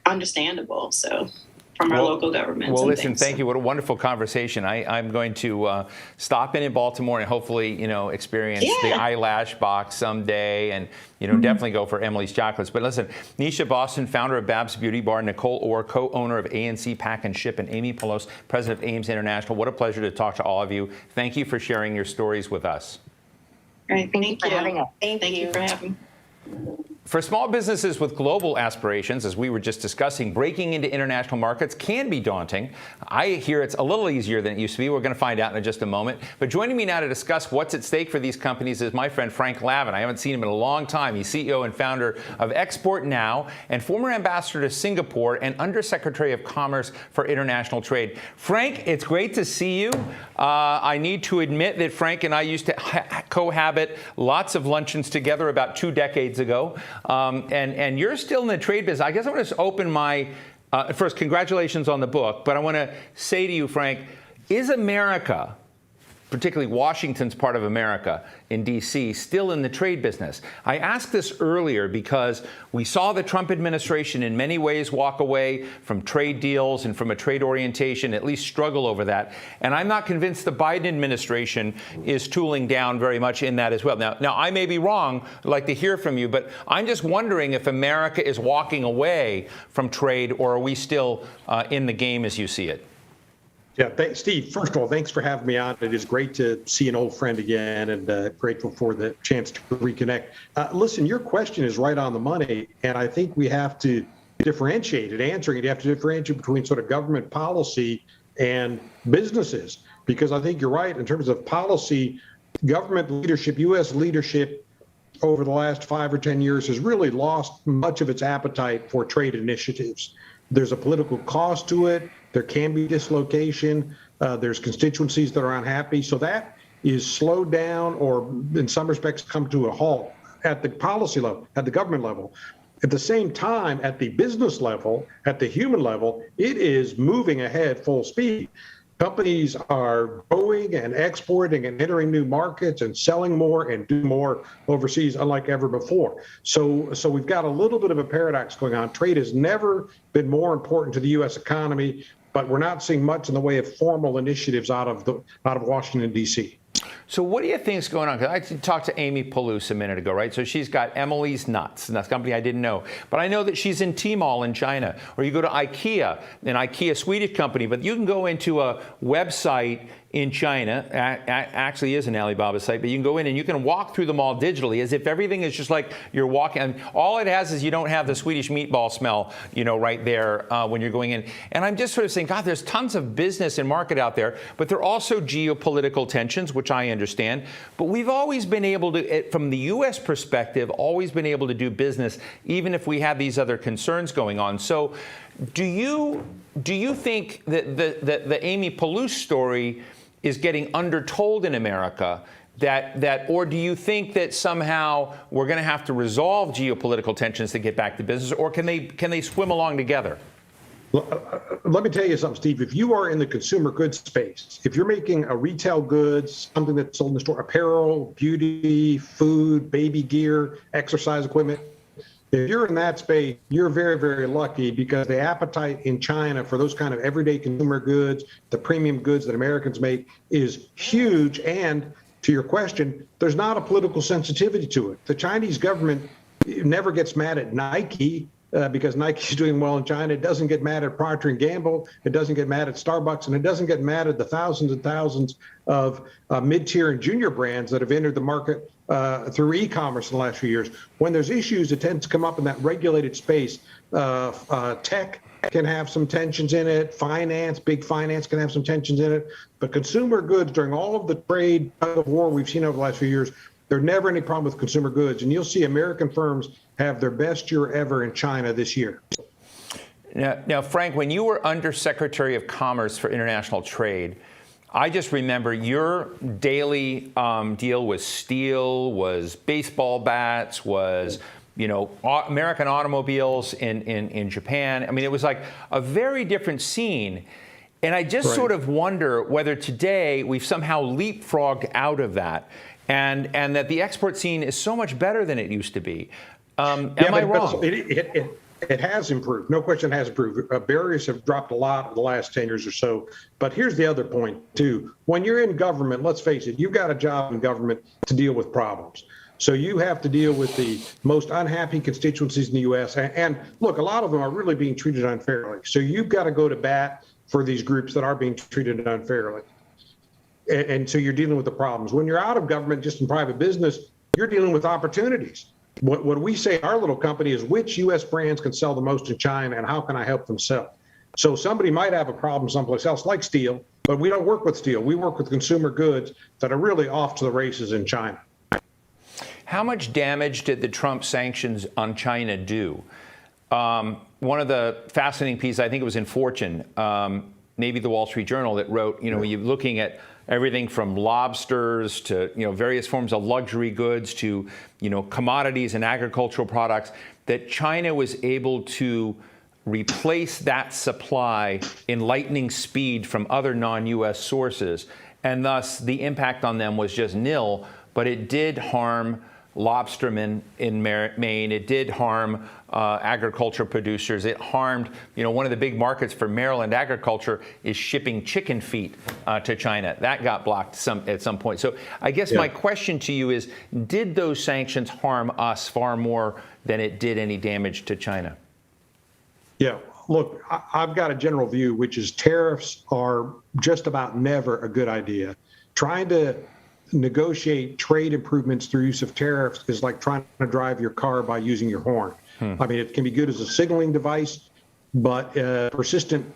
Speaker 9: understandable. So from our local governments.
Speaker 1: Well, listen, thank you. What a wonderful conversation. I'm going to stop in Baltimore and hopefully, experience the eyelash box someday and, definitely go for Emily's Chocolates. But listen, Nisha Boston, founder of Babs Beauty Bar, Nicole Orr, co-owner of ANC Pack and Ship, and Amy Pelosi, president of Ames International. What a pleasure to talk to all of you. Thank you for sharing your stories with us.
Speaker 9: All right, thank you
Speaker 7: for having us.
Speaker 9: Thank you for having me.
Speaker 1: For small businesses with global aspirations, as we were just discussing, breaking into international markets can be daunting. I hear it's a little easier than it used to be. We're going to find out in just a moment. But joining me now to discuss what's at stake for these companies is my friend Frank Lavin. I haven't seen him in a long time. He's CEO and founder of Export Now and former ambassador to Singapore and Undersecretary of Commerce for International Trade. Frank, it's great to see you. I need to admit that Frank and I used to cohabit lots of luncheons together about 2 decades ago. And you're still in the trade business. I guess I want to open my, first, congratulations on the book. But I want to say to you, Frank, is America, particularly Washington's part of America in D.C., still in the trade business? I asked this earlier because we saw the Trump administration in many ways walk away from trade deals and from a trade orientation, at least struggle over that. And I'm not convinced the Biden administration is tooling down very much in that as well. Now I may be wrong. I'd like to hear from you, but I'm just wondering if America is walking away from trade, or are we still in the game as you see it?
Speaker 10: Yeah, Steve, first of all, thanks for having me on. It is great to see an old friend again, and grateful for the chance to reconnect. Listen, your question is right on the money, and I think we have to differentiate it. Answering it, you have to differentiate between sort of government policy and businesses, because I think you're right in terms of policy. Government leadership, U.S. leadership over the last 5 or 10 years has really lost much of its appetite for trade initiatives. There's a political cost to it. There can be dislocation. There's constituencies that are unhappy. So that is slowed down, or in some respects come to a halt at the policy level, at the government level. At the same time, at the business level, at the human level, it is moving ahead full speed. Companies are growing and exporting and entering new markets and selling more and do more overseas, unlike ever before. So we've got a little bit of a paradox going on. Trade has never been more important to the U.S. economy, but we're not seeing much in the way of formal initiatives out of Washington, D.C.
Speaker 1: So what do you think is going on? Because I talked to Amy Pelosi a minute ago, right? So she's got Emily's Nuts, and that's a company I didn't know. But I know that she's in Tmall in China. Or you go to IKEA, an IKEA Swedish company. But you can go into a website in China, actually is an Alibaba site, but you can go in and you can walk through the mall digitally as if everything is just like you're walking. And all it has is you don't have the Swedish meatball smell, right there when you're going in. And I'm just sort of saying, God, there's tons of business and market out there, but there are also geopolitical tensions, which I understand. But we've always been able to, from the U.S. perspective, always been able to do business, even if we have these other concerns going on. So do you think that the Amy Pelosi story is getting undertold in America, or do you think that somehow we're going to have to resolve geopolitical tensions to get back to business, or can they swim along together?
Speaker 10: Let me tell you something, Steve. If you are in the consumer goods space, if you're making a retail goods, something that's sold in the store, apparel, beauty, food, baby gear, exercise equipment, if you're in that space, you're very, very lucky, because the appetite in China for those kind of everyday consumer goods, the premium goods that Americans make, is huge. And to your question, there's not a political sensitivity to it. The Chinese government never gets mad at Nike because Nike's doing well in China. It doesn't get mad at Procter & Gamble. It doesn't get mad at Starbucks. And it doesn't get mad at the thousands and thousands of mid-tier and junior brands that have entered the market through e-commerce in the last few years. When there's issues, it tends to come up in that regulated space. Tech can have some tensions in it. Big finance can have some tensions in it. But consumer goods, during all of the trade war we've seen over the last few years, There's never any problem with consumer goods. And you'll see American firms have their best year ever in China this year.
Speaker 1: Now, Frank, when you were Undersecretary of Commerce for International Trade, I just remember your daily deal was steel, was baseball bats, was American automobiles in Japan. I mean, it was like a very different scene. And I just sort of wonder whether today we've somehow leapfrogged out of that and that the export scene is so much better than it used to be. Am I wrong?
Speaker 10: It has improved. No question it has improved. Barriers have dropped a lot in the last 10 years or so. But here's the other point, too. When you're in government, let's face it, you've got a job in government to deal with problems. So you have to deal with the most unhappy constituencies in the U.S. And look, a lot of them are really being treated unfairly. So you've got to go to bat for these groups that are being treated unfairly. And so you're dealing with the problems. When you're out of government, just in private business, you're dealing with opportunities. What we say in our little company is which U.S. brands can sell the most in China and how can I help them sell? So somebody might have a problem someplace else like steel, but we don't work with steel. We work with consumer goods that are really off to the races in China.
Speaker 1: How much damage did the Trump sanctions on China do? One of the fascinating pieces, I think it was in Fortune, maybe the Wall Street Journal, that wrote, you're looking at everything from lobsters to, various forms of luxury goods to, commodities and agricultural products, that China was able to replace that supply in lightning speed from other non-U.S. sources. And thus the impact on them was just nil, but it did harm lobstermen in Maine. It did harm agriculture producers. It harmed, one of the big markets for Maryland agriculture is shipping chicken feet to China. That got blocked at some point. So I guess my question to you is, did those sanctions harm us far more than it did any damage to China?
Speaker 10: Yeah, look, I've got a general view, which is tariffs are just about never a good idea. Trying to negotiate trade improvements through use of tariffs is like trying to drive your car by using your horn. I mean, it can be good as a signaling device, but persistent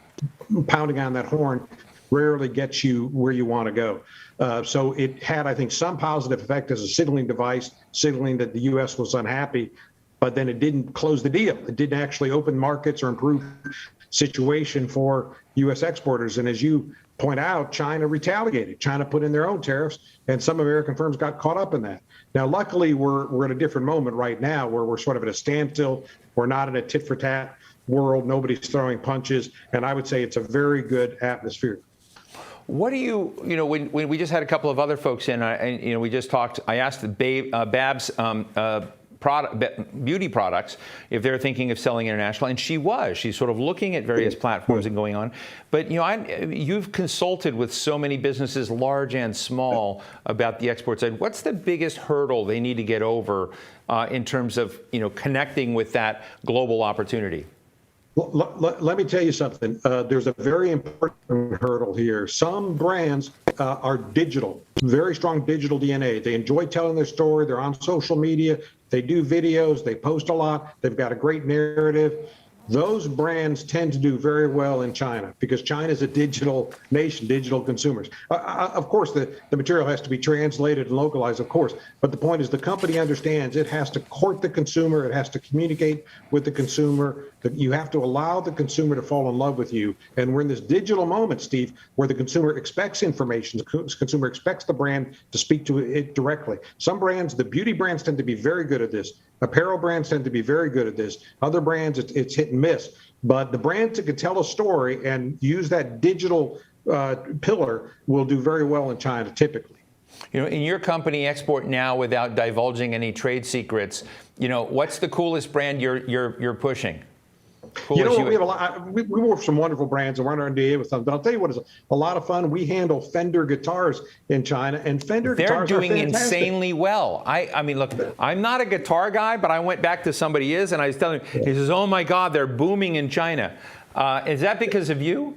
Speaker 10: pounding on that horn rarely gets you where you want to go. So it had, I think, some positive effect as a signaling device, signaling that the U.S. was unhappy, but then it didn't close the deal. It didn't actually open markets or improve situation for U.S. exporters. And as you point out, China retaliated. China put in their own tariffs, and some American firms got caught up in that. Now, luckily, we're at a different moment right now where we're sort of at a standstill. We're not in a tit-for-tat world. Nobody's throwing punches, and I would say it's a very good atmosphere.
Speaker 1: What do when we just had a couple of other folks in, we just talked, I asked Babs beauty products if they're thinking of selling international, and she's sort of looking at various platforms and going on. But you've consulted with so many businesses, large and small, about the export side. What's the biggest hurdle they need to get over in terms of connecting with that global opportunity?
Speaker 10: Let me tell you something. There's a very important hurdle here. Some brands are digital, very strong digital DNA. They enjoy telling their story. They're on social media. They do videos. They post a lot. They've got a great narrative. Those brands tend to do very well in China because China is a digital nation, digital consumers. Of course, the material has to be translated and localized, of course. But the point is the company understands it has to court the consumer. It has to communicate with the consumer. You have to allow the consumer to fall in love with you. And we're in this digital moment, Steve, where the consumer expects information. The consumer expects the brand to speak to it directly. Some brands, the beauty brands, tend to be very good at this. Apparel brands tend to be very good at this. Other brands, it's hit and miss. But the brands that can tell a story and use that digital pillar will do very well in China, typically.
Speaker 1: In your company, Export Now, without divulging any trade secrets, what's the coolest brand you're pushing?
Speaker 10: We have a lot. We work with some wonderful brands and we're under NDA with them. But I'll tell you what is a lot of fun. We handle Fender guitars in China, and Fender guitars are fantastic.
Speaker 1: They're doing insanely well. I mean, look, I'm not a guitar guy, but I went back to somebody and I was telling him, he says, "Oh my God, they're booming in China." Is that because of you?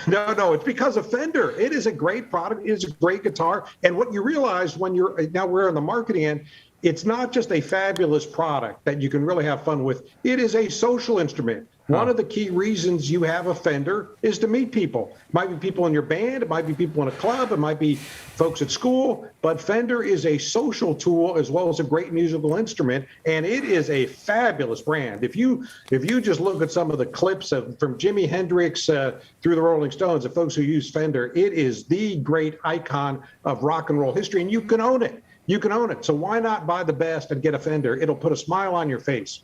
Speaker 10: No, it's because of Fender. It is a great product. It is a great guitar. And what you realize when we're on the marketing end, it's not just a fabulous product that you can really have fun with. It is a social instrument. One of the key reasons you have a Fender is to meet people. It might be people in your band, it might be people in a club, it might be folks at school, but Fender is a social tool as well as a great musical instrument, and it is a fabulous brand. If you just look at some of the clips from Jimi Hendrix through the Rolling Stones, the folks who use Fender, it is the great icon of rock and roll history, and you can own it. You can own it. So why not buy the best and get a Fender? It'll put a smile on your face.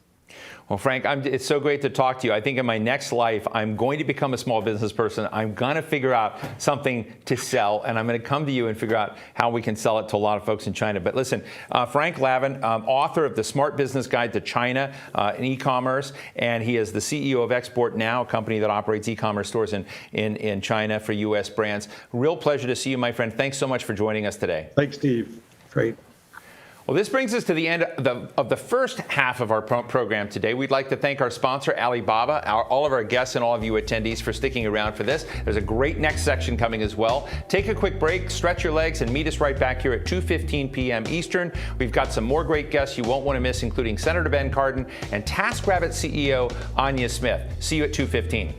Speaker 1: Well, Frank, it's so great to talk to you. I think in my next life, I'm going to become a small business person. I'm going to figure out something to sell, and I'm going to come to you and figure out how we can sell it to a lot of folks in China. But listen, Frank Lavin, author of the Smart Business Guide to China and e-commerce, and he is the CEO of Export Now, a company that operates e-commerce stores in China for U.S. brands. Real pleasure to see you, my friend. Thanks so much for joining us today.
Speaker 10: Thanks, Steve. Great.
Speaker 1: Well, this brings us to the end of the first half of our program today. We'd like to thank our sponsor, Alibaba, all of our guests and all of you attendees for sticking around for this. There's a great next section coming as well. Take a quick break, stretch your legs, and meet us right back here at 2:15 p.m. Eastern. We've got some more great guests you won't want to miss, including Senator Ben Cardin and TaskRabbit CEO Anya Smith. See you at 2:15.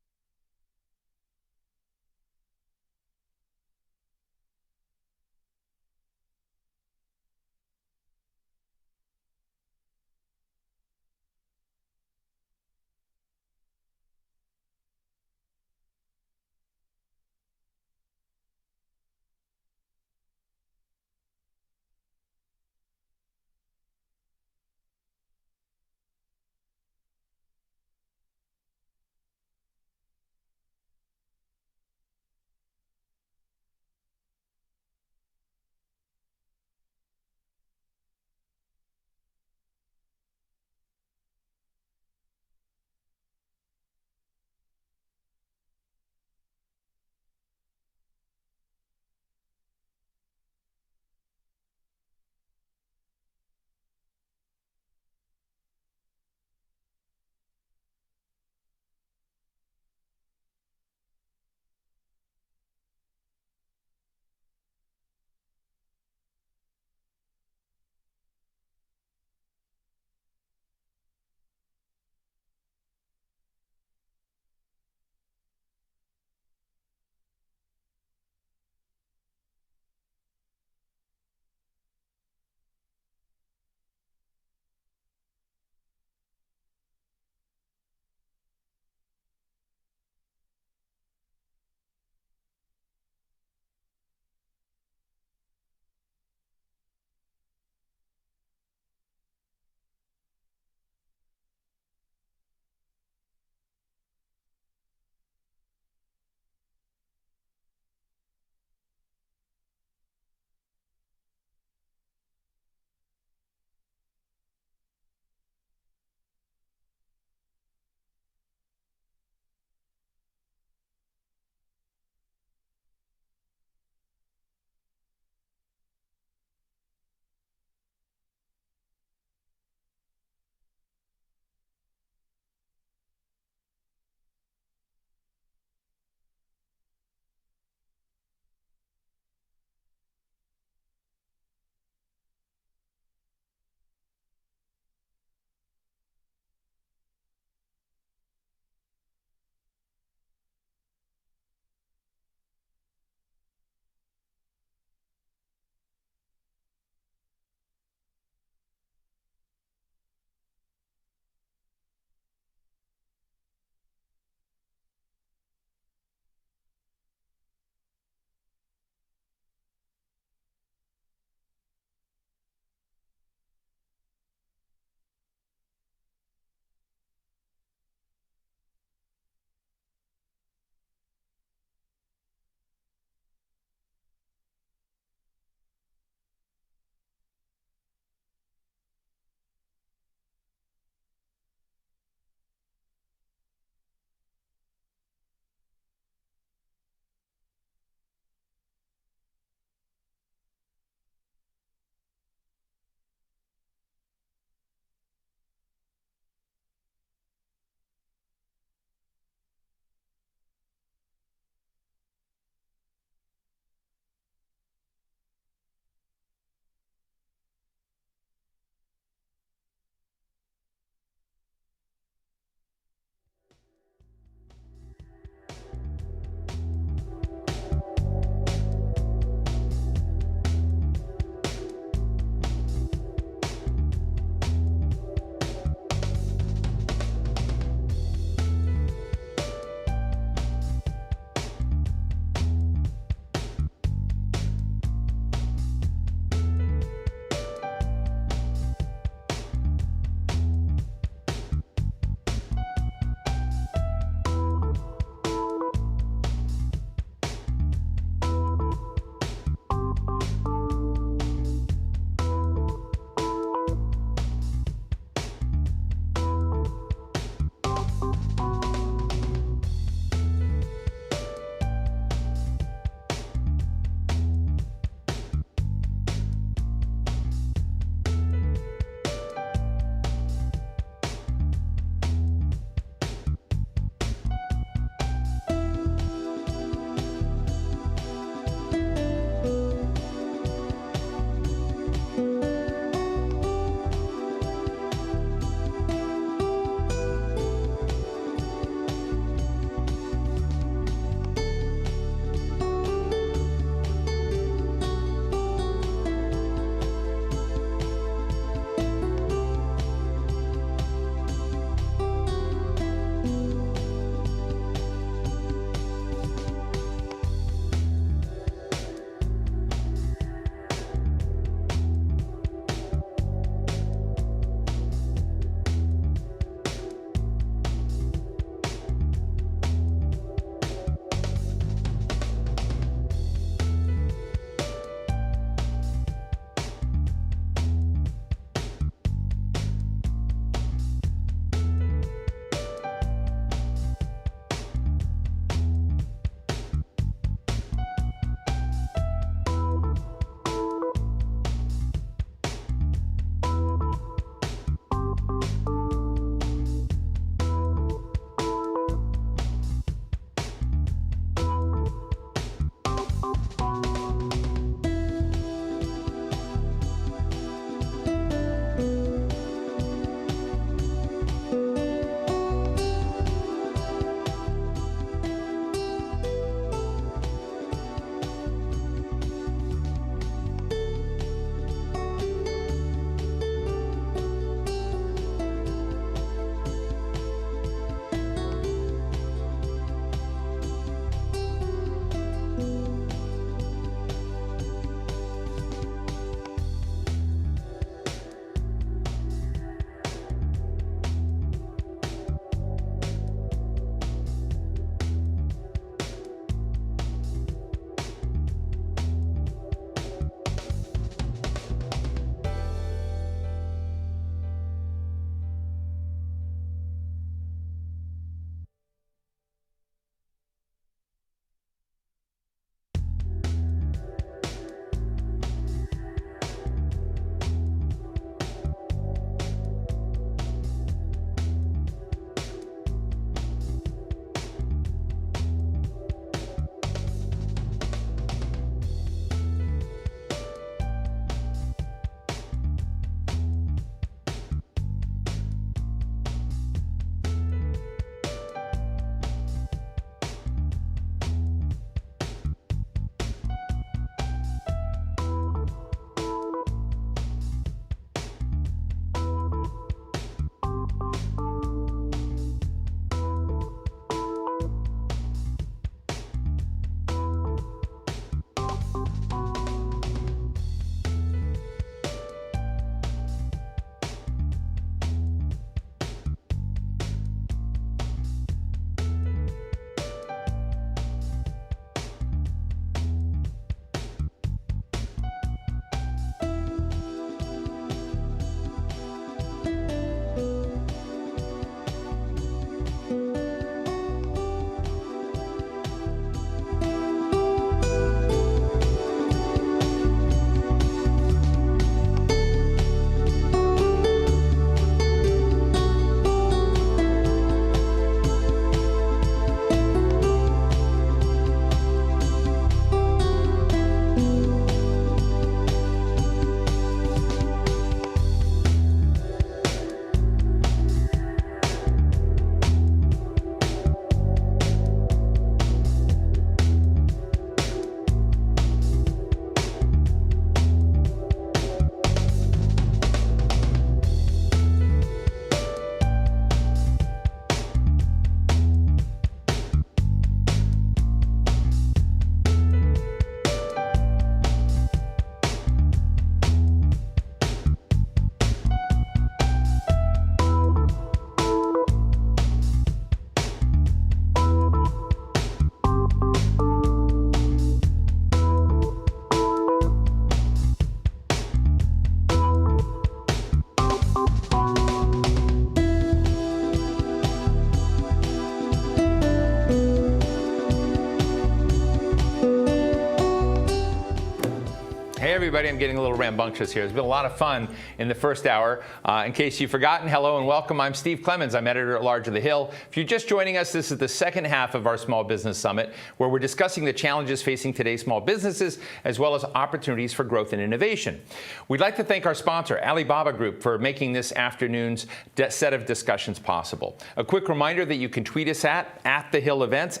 Speaker 1: everybody. I'm getting a little rambunctious here. It's been a lot of fun in the first hour. In case you've forgotten, hello and welcome. I'm Steve Clemens. I'm editor-at-large of The Hill. If you're just joining us, this is the second half of our Small Business Summit, where we're discussing the challenges facing today's small businesses, as well as opportunities for growth and innovation. We'd like to thank our sponsor, Alibaba Group, for making this afternoon's set of discussions possible. A quick reminder that you can tweet us at The Hill Events,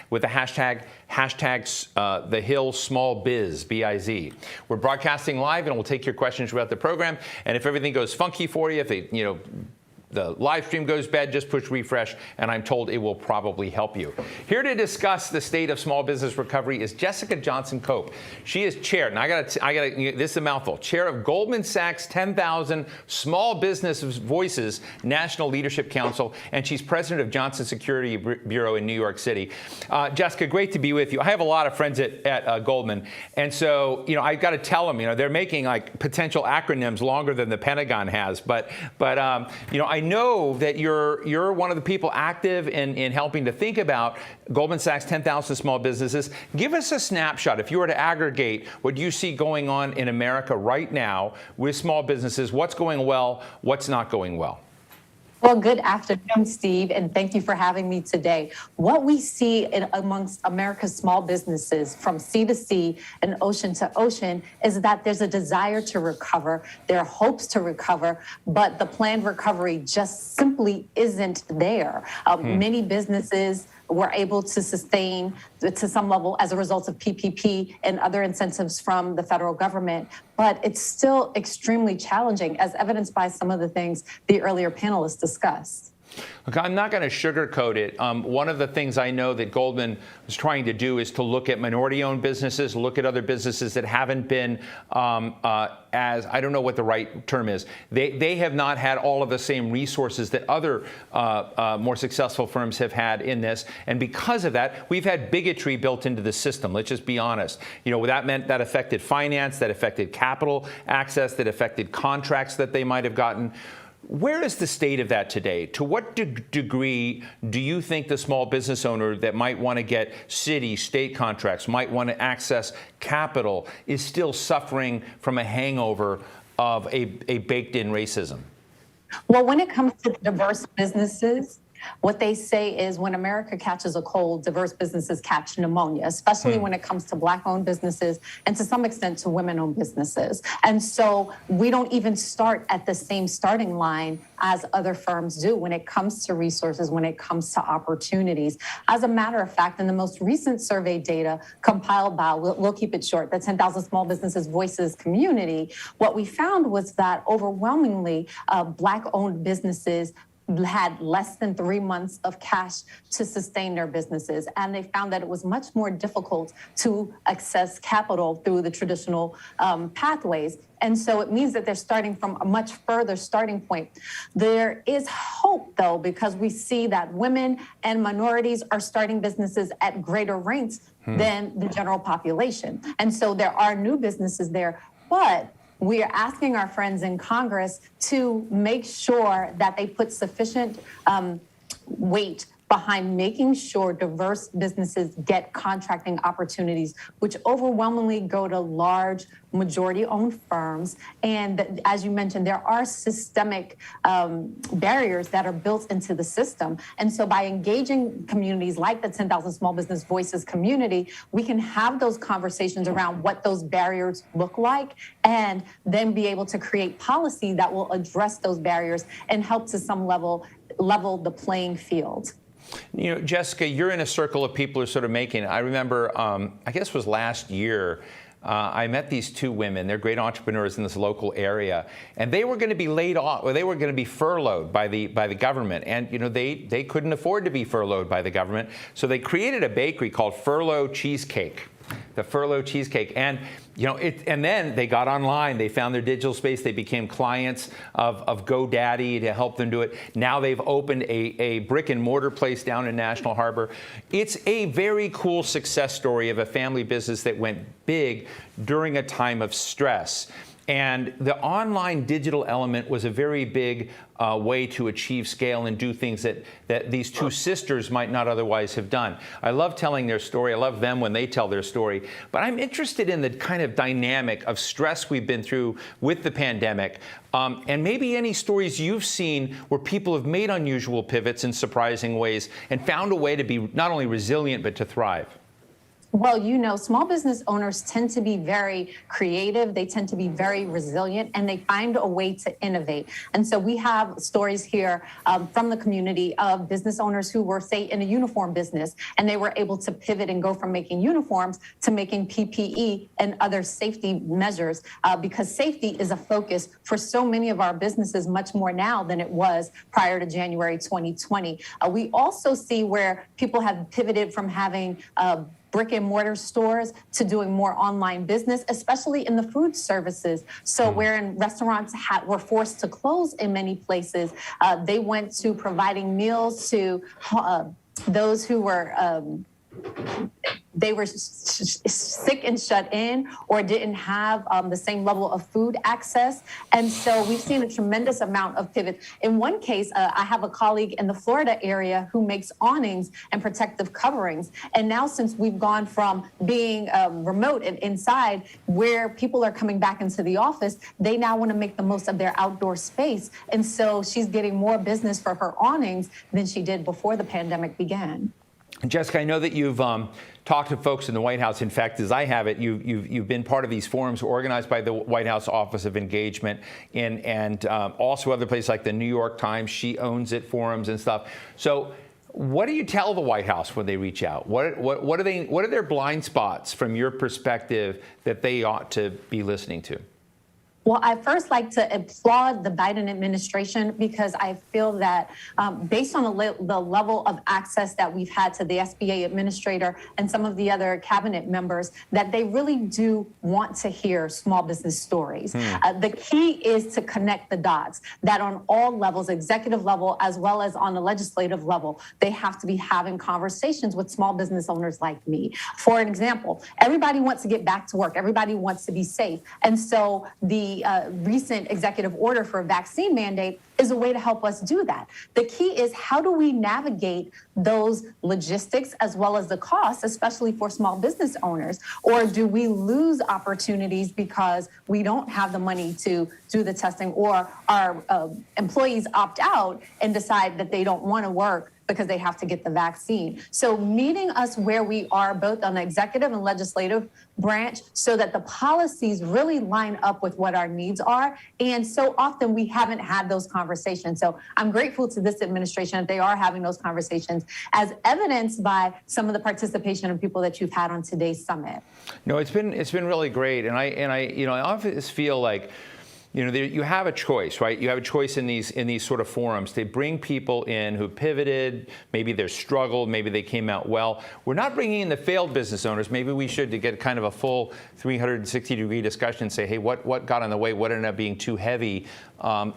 Speaker 1: with the hashtag The Hill Small Biz, B-I-Z. We're broadcasting live, and we'll take your questions throughout the program. And if everything goes funky for you, if the live stream goes bad, just push refresh, and I'm told it will probably help you. Here to discuss the state of small business recovery is Jessica Johnson Cope. She is chair, and I gotta, this is a mouthful, chair of Goldman Sachs 10,000 Small Business Voices National Leadership Council, and she's president of Johnson Security Bureau in New York City. Jessica, great to be with you. I have a lot of friends at Goldman, and so I got to tell them, they're making like potential acronyms longer than the Pentagon has, but I know that you're one of the people active in helping to think about Goldman Sachs 10,000 small businesses. Give us a snapshot. If you were to aggregate what you see going on in America right now with small businesses, what's going well, what's not going well?
Speaker 11: Well, good afternoon, Steve, and thank you for having me today. What we see amongst America's small businesses from sea to sea and ocean to ocean is that there's a desire to recover, there are hopes to recover, but the planned recovery just simply isn't there. Many businesses were able to sustain to some level as a result of PPP and other incentives from the federal government, but it's still extremely challenging, as evidenced by some of the things the earlier panelists discussed.
Speaker 1: Look, I'm not going to sugarcoat it. One of the things I know that Goldman was trying to do is to look at minority-owned businesses, look at other businesses that haven't been as, I don't know what the right term is. They have not had all of the same resources that other more successful firms have had in this. And because of that, we've had bigotry built into the system. Let's just be honest. That meant that affected finance, that affected capital access, that affected contracts that they might have gotten. Where is the state of that today? To what degree do you think the small business owner that might want to get city, state contracts, might want to access capital, is still suffering from a hangover of a baked-in racism?
Speaker 11: Well, when it comes to diverse businesses, what they say is when America catches a cold, diverse businesses catch pneumonia, especially when it comes to Black-owned businesses and to some extent to women-owned businesses. And so we don't even start at the same starting line as other firms do when it comes to resources, when it comes to opportunities. As a matter of fact, in the most recent survey data compiled by, we'll keep it short, the 10,000 Small Businesses Voices community, what we found was that overwhelmingly Black-owned businesses had less than 3 months of cash to sustain their businesses. And they found that it was much more difficult to access capital through the traditional pathways. And so it means that they're starting from a much further starting point. There is hope, though, because we see that women and minorities are starting businesses at greater rates than the general population. And so there are new businesses there, but we are asking our friends in Congress to make sure that they put sufficient weight behind making sure diverse businesses get contracting opportunities, which overwhelmingly go to large majority-owned firms. And as you mentioned, there are systemic barriers that are built into the system. And so by engaging communities like the 10,000 Small Business Voices community, we can have those conversations around what those barriers look like and then be able to create policy that will address those barriers and help to some level the playing field.
Speaker 1: Jessica, you're in a circle of people who are sort of making it. I remember, I guess it was last year, I met these two women. They're great entrepreneurs in this local area, and they were going to be laid off, or they were going to be furloughed by the government. And they couldn't afford to be furloughed by the government, so they created a bakery called Furlough Cheesecake. The Furlough Cheesecake. And and then they got online, they found their digital space, they became clients of GoDaddy to help them do it. Now they've opened a brick and mortar place down in National Harbor. It's a very cool success story of a family business that went big during a time of stress. And the online digital element was a very big way to achieve scale and do things that these two sisters might not otherwise have done. I love telling their story. I love them when they tell their story. But I'm interested in the kind of dynamic of stress we've been through with the pandemic, and maybe any stories you've seen where people have made unusual pivots in surprising ways and found a way to be not only resilient, but to thrive.
Speaker 11: Well, small business owners tend to be very creative. They tend to be very resilient, and they find a way to innovate. And so we have stories here from the community of business owners who were, say, in a uniform business, and they were able to pivot and go from making uniforms to making PPE and other safety measures, because safety is a focus for so many of our businesses, much more now than it was prior to January 2020. We also see where people have pivoted from having brick and mortar stores to doing more online business, especially in the food services. So wherein restaurants were forced to close in many places, they went to providing meals to those who were sick and shut in or didn't have the same level of food access. And so we've seen a tremendous amount of pivot. In one case, I have a colleague in the Florida area who makes awnings and protective coverings. And now since we've gone from being remote and inside where people are coming back into the office, they now want to make the most of their outdoor space. And so she's getting more business for her awnings than she did before the pandemic began.
Speaker 1: Jessica, I know that you've talked to folks in the White House. In fact, as I have it, you've been part of these forums organized by the White House Office of Engagement and also other places like the New York Times, She Owns It forums and stuff. So what do you tell the White House when they reach out? What are their blind spots from your perspective that they ought to be listening to?
Speaker 11: Well, I first like to applaud the Biden administration because I feel that based on the level of access that we've had to the SBA administrator and some of the other cabinet members, that they really do want to hear small business stories. The key is to connect the dots, that on all levels, executive level, as well as on the legislative level, they have to be having conversations with small business owners like me. For an example, everybody wants to get back to work. Everybody wants to be safe. And so the recent executive order for a vaccine mandate is a way to help us do that. The key is, how do we navigate those logistics as well as the costs, especially for small business owners? Or do we lose opportunities because we don't have the money to do the testing, or our employees opt out and decide that they don't want to work because they have to get the vaccine? So meeting us where we are, both on the executive and legislative branch, so that the policies really line up with what our needs are. And so often we haven't had those conversations. So I'm grateful to this administration that they are having those conversations, as evidenced by some of the participation of people that you've had on today's summit.
Speaker 1: No, it's been really great. And I often feel like, you have a choice, right? You have a choice in these sort of forums. They bring people in who pivoted, maybe they're struggled, maybe they came out well. We're not bringing in the failed business owners. Maybe we should, to get kind of a full 360-degree discussion, say, hey, what got in the way? What ended up being too heavy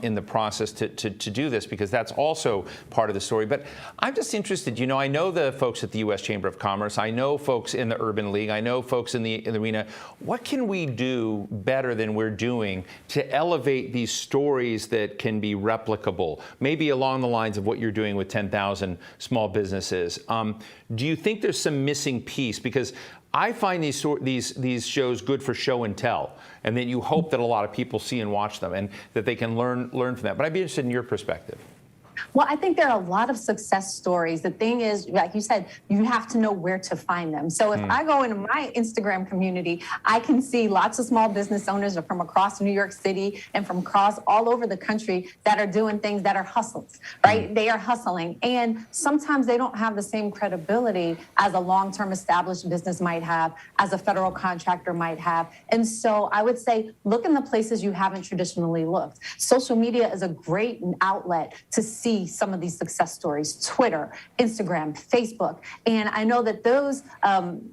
Speaker 1: in the process to do this? Because that's also part of the story. But I'm just interested, I know the folks at the U.S. Chamber of Commerce. I know folks in the Urban League. I know folks in the arena. What can we do better than we're doing to elevate these stories that can be replicable, maybe along the lines of what you're doing with 10,000 small businesses? Do you think there's some missing piece? Because I find these shows good for show and tell, and then you hope that a lot of people see and watch them, and that they can learn from that. But I'd be interested in your perspective.
Speaker 11: Well, I think there are a lot of success stories. The thing is, like you said, you have to know where to find them. So if I go into my Instagram community, I can see lots of small business owners from across New York City and from across all over the country that are doing things that are hustles, right? They are hustling. And sometimes they don't have the same credibility as a long-term established business might have, as a federal contractor might have. And so I would say, look in the places you haven't traditionally looked. Social media is a great outlet to see some of these success stories: Twitter, Instagram, Facebook. And I know that those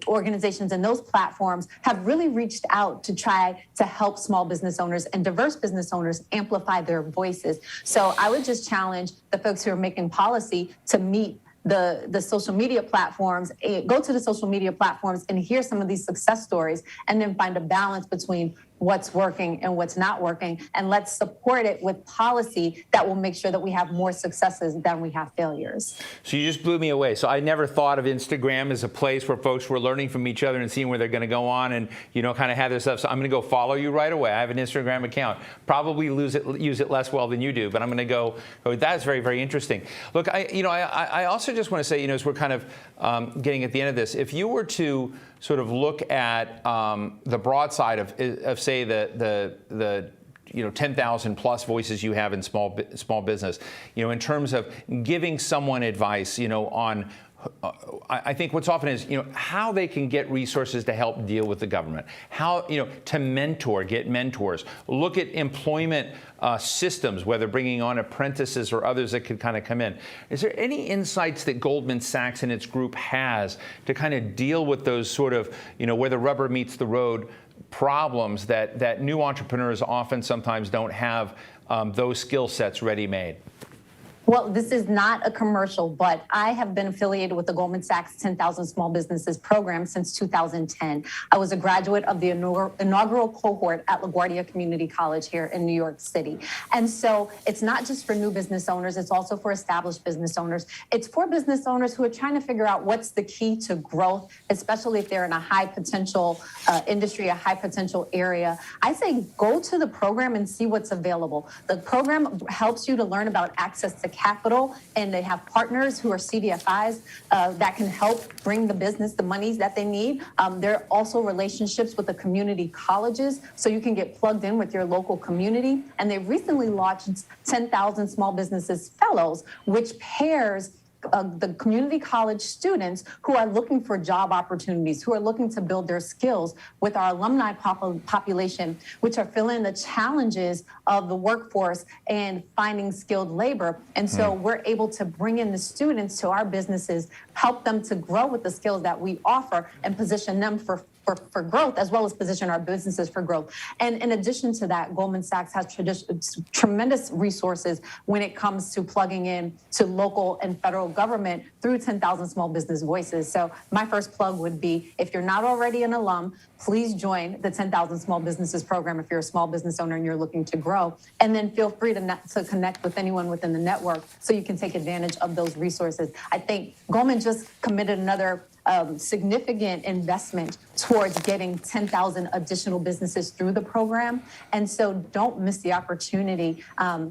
Speaker 11: organizations and those platforms have really reached out to try to help small business owners and diverse business owners amplify their voices. So I would just challenge the folks who are making policy to meet the social media platforms, go to the social media platforms and hear some of these success stories, and then find a balance between what's working and what's not working, and let's support it with policy that will make sure that we have more successes than we have failures.
Speaker 1: So you just blew me away. So I never thought of Instagram as a place where folks were learning from each other and seeing where they're going to go on and, kind of have their stuff. So I'm going to go follow you right away. I have an Instagram account. Probably use it less well than you do, but I'm going to go. That's very, very interesting. Look, I also just want to say, as we're kind of getting at the end of this, if you were to sort of look at the broad side of say the 10,000 plus voices you have in small business, in terms of giving someone advice, on I think what's often is, how they can get resources to help deal with the government, how, to get mentors, look at employment systems, whether bringing on apprentices or others that could kind of come in. Is there any insights that Goldman Sachs and its group has to kind of deal with those sort of, where the rubber meets the road problems that new entrepreneurs often sometimes don't have those skill sets ready-made?
Speaker 11: Well, this is not a commercial, but I have been affiliated with the Goldman Sachs 10,000 Small Businesses program since 2010. I was a graduate of the inaugural cohort at LaGuardia Community College here in New York City. And so it's not just for new business owners, it's also for established business owners. It's for business owners who are trying to figure out what's the key to growth, especially if they're in a high potential industry, a high potential area. I say go to the program and see what's available. The program helps you to learn about access to capital, and they have partners who are CDFIs that can help bring the business the monies that they need. There are also relationships with the community colleges, so you can get plugged in with your local community. And they've recently launched 10,000 Small Businesses Fellows, which pairs the community college students who are looking for job opportunities, who are looking to build their skills with our alumni population, which are feeling the challenges of the workforce and finding skilled labor. And so we're able to bring in the students to our businesses, help them to grow with the skills that we offer, and position them for growth, as well as position our businesses for growth. And in addition to that, Goldman Sachs has tremendous resources when it comes to plugging in to local and federal government through 10,000 Small Business Voices. So my first plug would be, if you're not already an alum, please join the 10,000 Small Businesses program if you're a small business owner and you're looking to grow. And then feel free to connect with anyone within the network so you can take advantage of those resources. I think Goldman just committed another significant investment towards getting 10,000 additional businesses through the program. And so don't miss the opportunity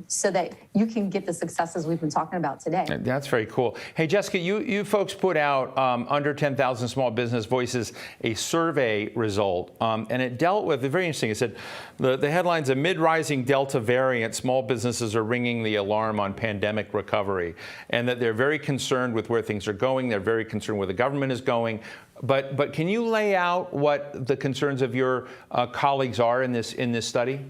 Speaker 11: so that you can get the successes we've been talking about today.
Speaker 1: That's very cool. Hey, Jessica, you folks put out under 10,000 Small Business Voices a survey result, and it dealt with, very interesting, it said the headlines, amid rising Delta variant, small businesses are ringing the alarm on pandemic recovery, and that they're very concerned with where things are going. They're very concerned where the government is going. But can you lay out what the concerns of your colleagues are in this study?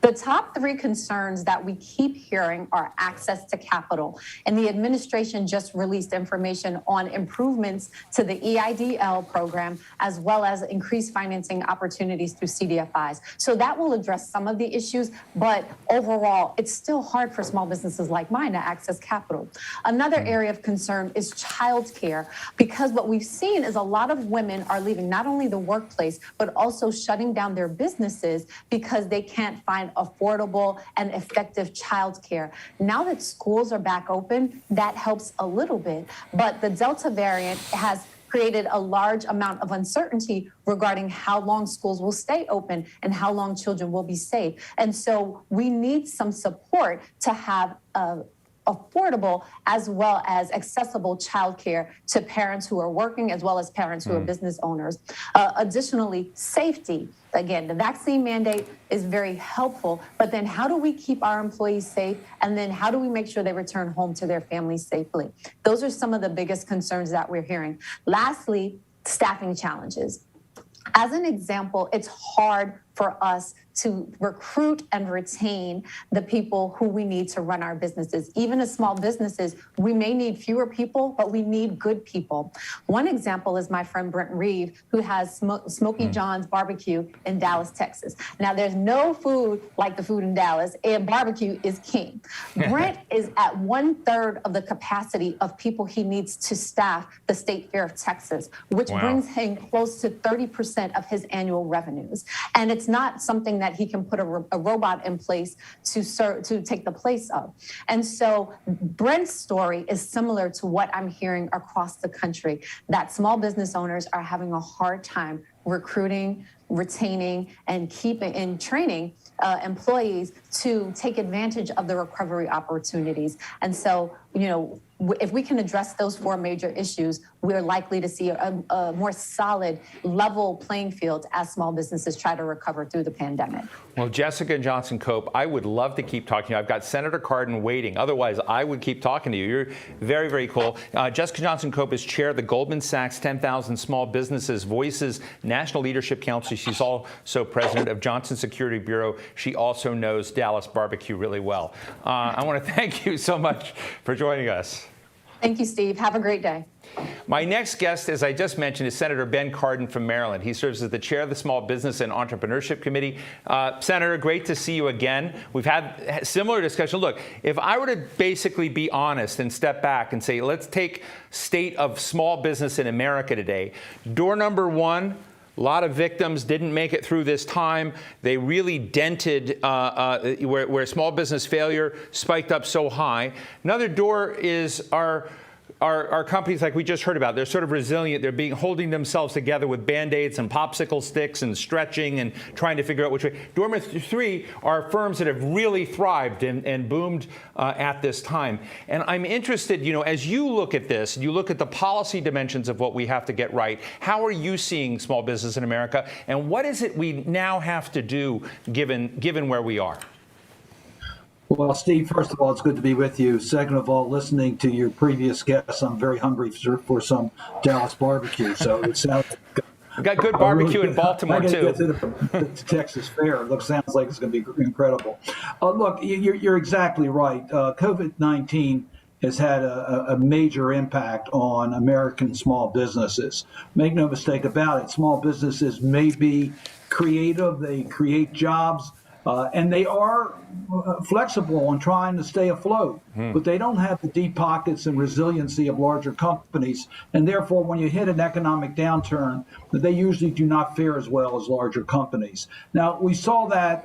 Speaker 11: The top three concerns that we keep hearing are access to capital. And the administration just released information on improvements to the EIDL program, as well as increased financing opportunities through CDFIs. So that will address some of the issues, but overall, it's still hard for small businesses like mine to access capital. Another area of concern is childcare, because what we've seen is a lot of women are leaving not only the workplace, but also shutting down their businesses because they can't find affordable and effective childcare. Now that schools are back open, that helps a little bit, but the Delta variant has created a large amount of uncertainty regarding how long schools will stay open and how long children will be safe. And so we need some support to have affordable as well as accessible childcare to parents who are working as well as parents who are business owners. Additionally, safety. Again, the vaccine mandate is very helpful, but then how do we keep our employees safe? And then how do we make sure they return home to their families safely? Those are some of the biggest concerns that we're hearing. Lastly, staffing challenges. As an example, it's hard for us to recruit and retain the people who we need to run our businesses. Even as small businesses, we may need fewer people, but we need good people. One example is my friend Brent Reeve, who has Smoky John's Barbecue in Dallas, Texas. Now, there's no food like the food in Dallas, and barbecue is king. Brent is at 1/3 of the capacity of people he needs to staff the State Fair of Texas, which brings him close to 30% of his annual revenues. And it's it's not something that he can put a robot in place to take the place of. And so Brent's story is similar to what I'm hearing across the country, that small business owners are having a hard time recruiting, retaining, and keeping and training employees to take advantage of the recovery opportunities. And so, if we can address those four major issues, we're likely to see a more solid, level playing field as small businesses try to recover through the pandemic.
Speaker 1: Well, Jessica Johnson Cope, I would love to keep talking to you. I've got Senator Cardin waiting. Otherwise, I would keep talking to you. You're very, very cool. Jessica Johnson Cope is chair of the Goldman Sachs 10,000 Small Businesses Voices National Leadership Council. She's also president of Johnson Security Bureau. She also knows Dallas barbecue really well. I want to thank you so much for joining us.
Speaker 11: Thank you, Steve. Have a great day.
Speaker 1: My next guest, as I just mentioned, is Senator Ben Cardin from Maryland. He serves as the chair of the Small Business and Entrepreneurship Committee. Senator, great to see you again. We've had similar discussion. Look, if I were to basically be honest and step back and say, let's take state of small business in America today, door number one, a lot of victims didn't make it through this time. They really dented where small business failure spiked up so high. Another door is our companies like we just heard about. They're sort of resilient. They're holding themselves together with Band-Aids and popsicle sticks and stretching and trying to figure out which way. Door number three are firms that have really thrived and boomed at this time. And I'm interested, as you look at this, you look at the policy dimensions of what we have to get right. How are you seeing small business in America? And what is it we now have to do given where we are?
Speaker 12: Well, Steve, first of all, it's good to be with you. Second of all, listening to your previous guests, I'm very hungry for some Dallas barbecue. So it sounds
Speaker 1: we got good barbecue in Baltimore, too.
Speaker 12: Get to the Texas Fair. It sounds like it's going to be incredible. Look, you're exactly right. COVID-19 has had a major impact on American small businesses. Make no mistake about it. Small businesses may be creative. They create jobs. And they are flexible on trying to stay afloat, but they don't have the deep pockets and resiliency of larger companies. And therefore, when you hit an economic downturn, they usually do not fare as well as larger companies. Now, we saw that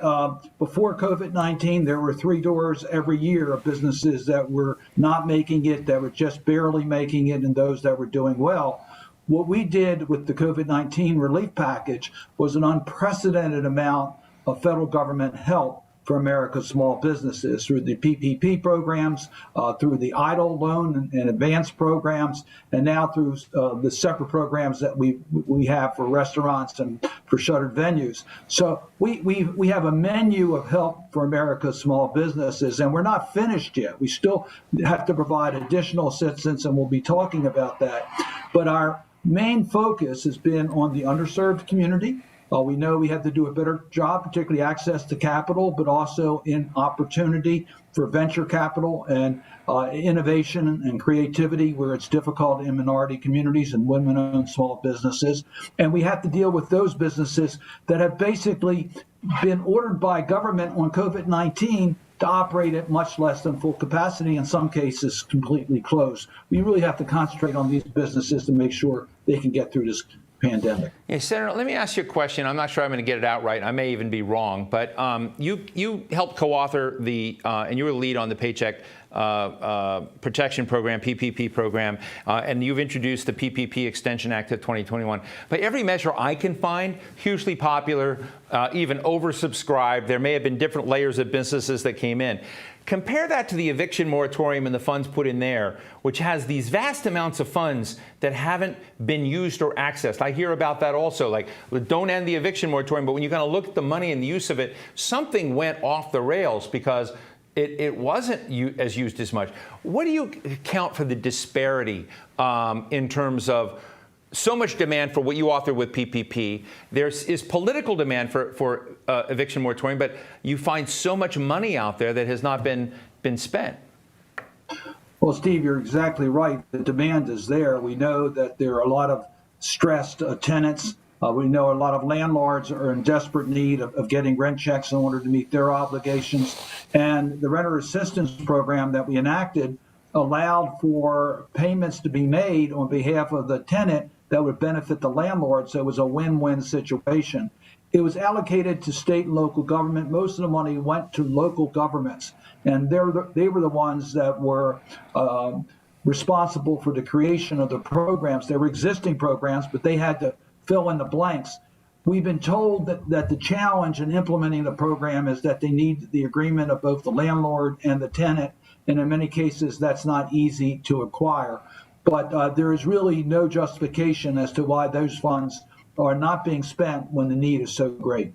Speaker 12: before COVID-19, there were three doors every year of businesses that were not making it, that were just barely making it, and those that were doing well. What we did with the COVID-19 relief package was an unprecedented amount of federal government help for America's small businesses through the PPP programs, through the EIDL loan and advance programs, and now through the separate programs that we have for restaurants and for shuttered venues. So we have a menu of help for America's small businesses, and we're not finished yet. We still have to provide additional assistance, and we'll be talking about that. But our main focus has been on the underserved community. We know we have to do a better job, particularly access to capital, but also in opportunity for venture capital and innovation and creativity where it's difficult in minority communities and women-owned small businesses. And we have to deal with those businesses that have basically been ordered by government on COVID-19 to operate at much less than full capacity, in some cases completely closed. We really have to concentrate on these businesses to make sure they can get through this pandemic.
Speaker 1: Yeah, Senator, let me ask you a question. I'm not sure I'm going to get it out right. I may even be wrong, but you helped co-author and you were the lead on the Paycheck Protection Program, PPP program, and you've introduced the PPP Extension Act of 2021. By every measure I can find, hugely popular, even oversubscribed. There may have been different layers of businesses that came in. Compare that to the eviction moratorium and the funds put in there, which has these vast amounts of funds that haven't been used or accessed. I hear about that also, like, don't end the eviction moratorium, but when you kind of look at the money and the use of it, something went off the rails because it wasn't as used as much. What do you account for the disparity in terms of so much demand for what you author with PPP? There is political demand for eviction moratorium, but you find so much money out there that has not been spent.
Speaker 12: Well, Steve, you're exactly right. The demand is there. We know that there are a lot of stressed tenants. We know a lot of landlords are in desperate need of getting rent checks in order to meet their obligations. And the renter assistance program that we enacted allowed for payments to be made on behalf of the tenant that would benefit the landlord. So it was a win-win situation. it was allocated to state and local government. Most of the money went to local governments, and they were the ones that were responsible for the creation of the programs. There were existing programs, but they had to fill in the blanks. We've been told that the challenge in implementing the program is that they need the agreement of both the landlord and the tenant, and in many cases, that's not easy to acquire. But there is really no justification as to why those funds are not being spent when the need is so great.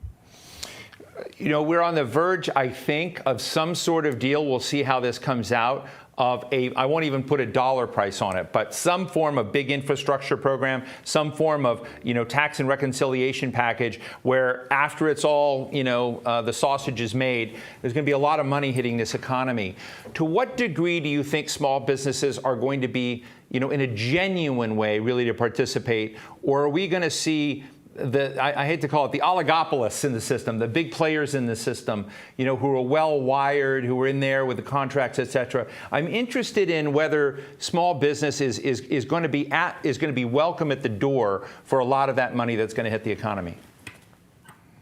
Speaker 1: You know, we're on the verge, I think, of some sort of deal. We'll see how this comes out. I won't even put a dollar price on it, but some form of big infrastructure program, some form of, tax and reconciliation package where after it's all, the sausage is made, there's going to be a lot of money hitting this economy. To what degree do you think small businesses are going to be, in a genuine way, really to participate? Or are we going to see I hate to call it the oligopolists in the system, the big players in the system, who are well wired, who are in there with the contracts, et cetera. I'm interested in whether small business is going to be welcome at the door for a lot of that money that's going to hit the economy.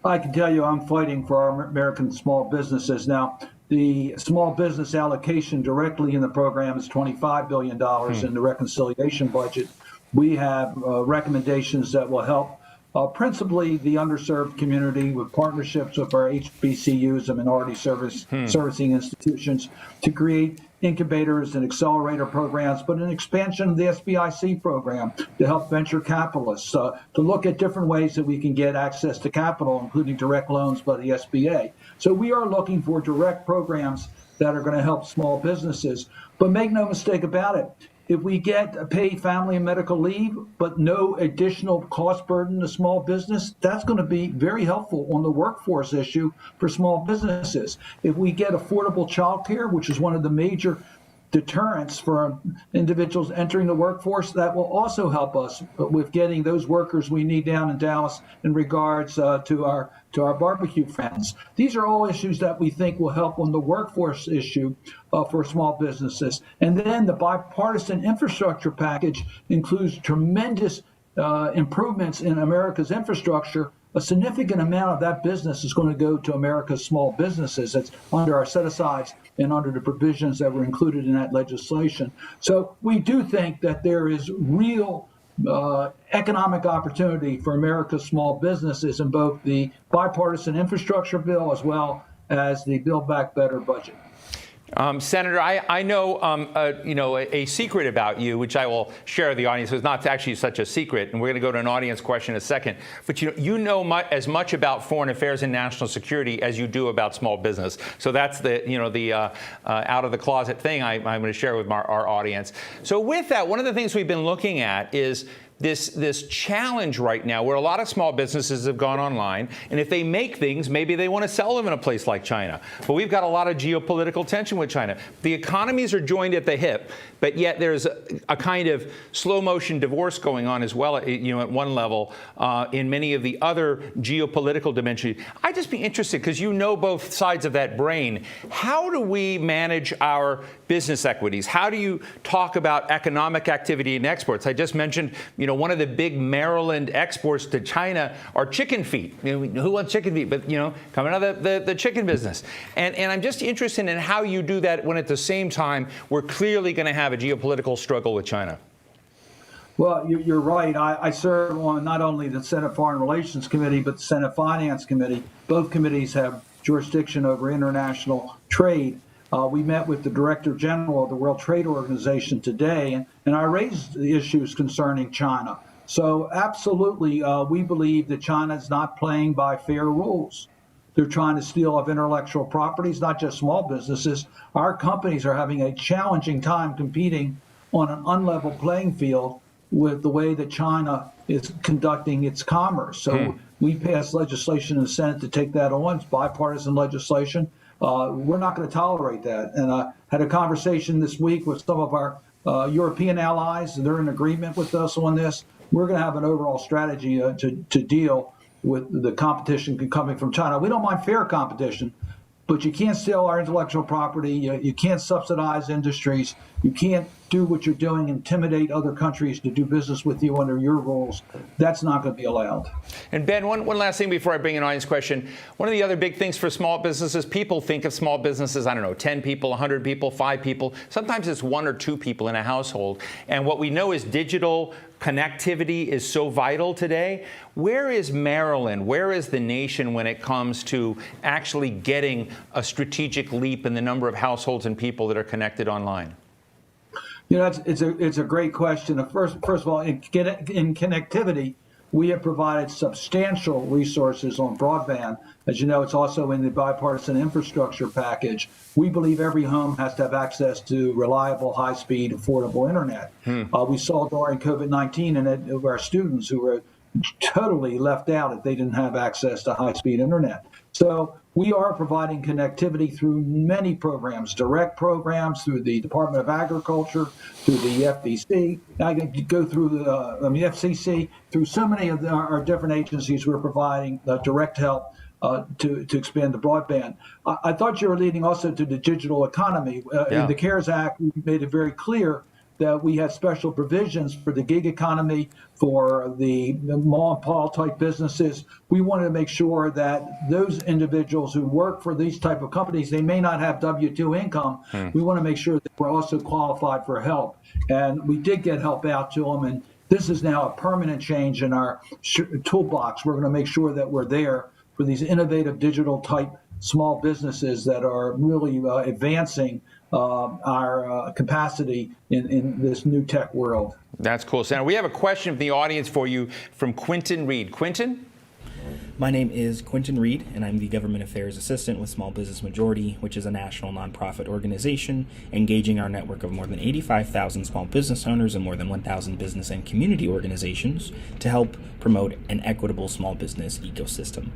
Speaker 12: I can tell you I'm fighting for our American small businesses. Now, the small business allocation directly in the program is $25 billion in the reconciliation budget. We have recommendations that will help principally the underserved community with partnerships with our HBCUs and minority servicing institutions to create incubators and accelerator programs, but an expansion of the SBIC program to help venture capitalists, to look at different ways that we can get access to capital, including direct loans by the SBA. So we are looking for direct programs that are going to help small businesses. But make no mistake about it, if we get a paid family and medical leave, but no additional cost burden to small business, that's going to be very helpful on the workforce issue for small businesses. If we get affordable childcare, which is one of the major deterrents for individuals entering the workforce, that will also help us with getting those workers we need down in Dallas in regards to our barbecue friends. These are all issues that we think will help on the workforce issue for small businesses. And then the bipartisan infrastructure package includes tremendous improvements in America's infrastructure. A significant amount of that business is going to go to America's small businesses. It's under our set-asides and under the provisions that were included in that legislation. So we do think that there is real economic opportunity for America's small businesses in both the bipartisan infrastructure bill as well as the Build Back Better budget.
Speaker 1: Senator, I know, a secret about you, which I will share with the audience. It's not actually such a secret, and we're going to go to an audience question in a second. But you know as much about foreign affairs and national security as you do about small business. So that's the out of the closet thing I'm going to share with our audience. So with that, one of the things we've been looking at is this challenge right now where a lot of small businesses have gone online, and if they make things, maybe they want to sell them in a place like China. But we've got a lot of geopolitical tension with China. The economies are joined at the hip, but yet there's a kind of slow motion divorce going on as well, at one level, in many of the other geopolitical dimensions. I'd just be interested, because you know both sides of that brain. How do we manage our business equities? How do you talk about economic activity and exports? I just mentioned, one of the big Maryland exports to China are chicken feet. Who wants chicken feet? But, coming out of the chicken business. And I'm just interested in how you do that when at the same time we're clearly going to have a geopolitical struggle with China.
Speaker 12: Well, you're right. I serve on not only the Senate Foreign Relations Committee, but the Senate Finance Committee. Both committees have jurisdiction over international trade. We met with the Director General of the World Trade Organization today, and I raised the issues concerning China. So absolutely, we believe that China is not playing by fair rules. They're trying to steal off intellectual properties, not just small businesses. Our companies are having a challenging time competing on an unlevel playing field with the way that China is conducting its commerce. So we passed legislation in the Senate to take that on. It's bipartisan legislation. We're not going to tolerate that. And I had a conversation this week with some of our European allies, and they're in agreement with us on this. We're going to have an overall strategy to deal with the competition coming from China. We don't mind fair competition, but you can't steal our intellectual property. You can't subsidize industries. You can't do what you're doing, intimidate other countries to do business with you under your rules. That's not going to be allowed.
Speaker 1: And Ben, one last thing before I bring an audience question. One of the other big things for small businesses, people think of small businesses, I don't know, 10 people, 100 people, 5 people. Sometimes it's 1 or 2 people in a household. And what we know is digital connectivity is so vital today. Where is Maryland? Where is the nation when it comes to actually getting a strategic leap in the number of households and people that are connected online?
Speaker 12: You know, it's a great question. First of all, in connectivity, we have provided substantial resources on broadband. As you know, it's also in the bipartisan infrastructure package. We believe every home has to have access to reliable, high-speed, affordable internet. We saw during COVID-19 and our students who were totally left out if they didn't have access to high-speed internet. So we are providing connectivity through many programs, direct programs through the Department of Agriculture, through the FEC. I can go through the FCC, through so many of our different agencies. We're providing direct help to expand the broadband. I thought you were leading also to the digital economy. In the CARES Act, we made it very clear that we had special provisions for the gig economy, for the mom and pop type businesses. We wanted to make sure that those individuals who work for these type of companies, they may not have W-2 income. We want to make sure that we're also qualified for help. And we did get help out to them. And this is now a permanent change in our toolbox. We're going to make sure that we're there for these innovative digital type small businesses that are really advancing our capacity in this new tech world.
Speaker 1: That's cool, Senator. We have a question from the audience for you from Quentin Reed. Quentin?
Speaker 13: My name is Quentin Reed, and I'm the Government Affairs Assistant with Small Business Majority, which is a national nonprofit organization engaging our network of more than 85,000 small business owners and more than 1,000 business and community organizations to help promote an equitable small business ecosystem.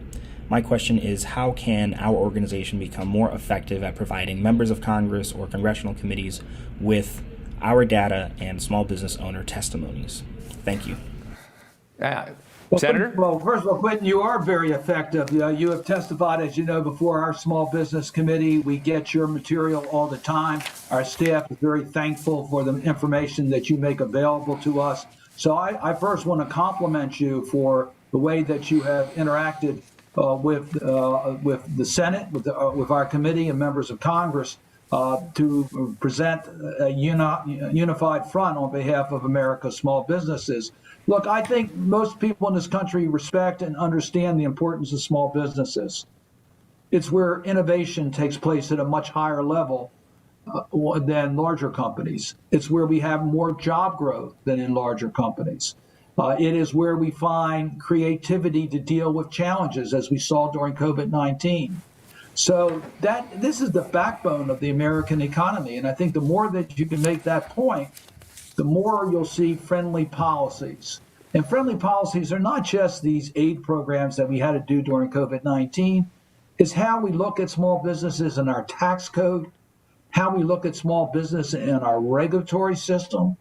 Speaker 13: My question is, how can our organization become more effective at providing members of Congress or congressional committees with our data and small business owner testimonies? Thank you.
Speaker 1: Senator?
Speaker 12: Well, first of all, Quentin, you are very effective. You have testified, as you know, before our Small Business Committee. We get your material all the time. Our staff is very thankful for the information that you make available to us. So I first want to compliment you for the way that you have interacted with the Senate, with our committee and members of Congress to present a unified front on behalf of America's small businesses. Look, I think most people in this country respect and understand the importance of small businesses. It's where innovation takes place at a much higher level than larger companies. It's where we have more job growth than in larger companies. It is where we find creativity to deal with challenges, as we saw during COVID-19. So this is the backbone of the American economy. And I think the more that you can make that point, the more you'll see friendly policies. And friendly policies are not just these aid programs that we had to do during COVID-19. It's how we look at small businesses in our tax code, how we look at small business in our regulatory system.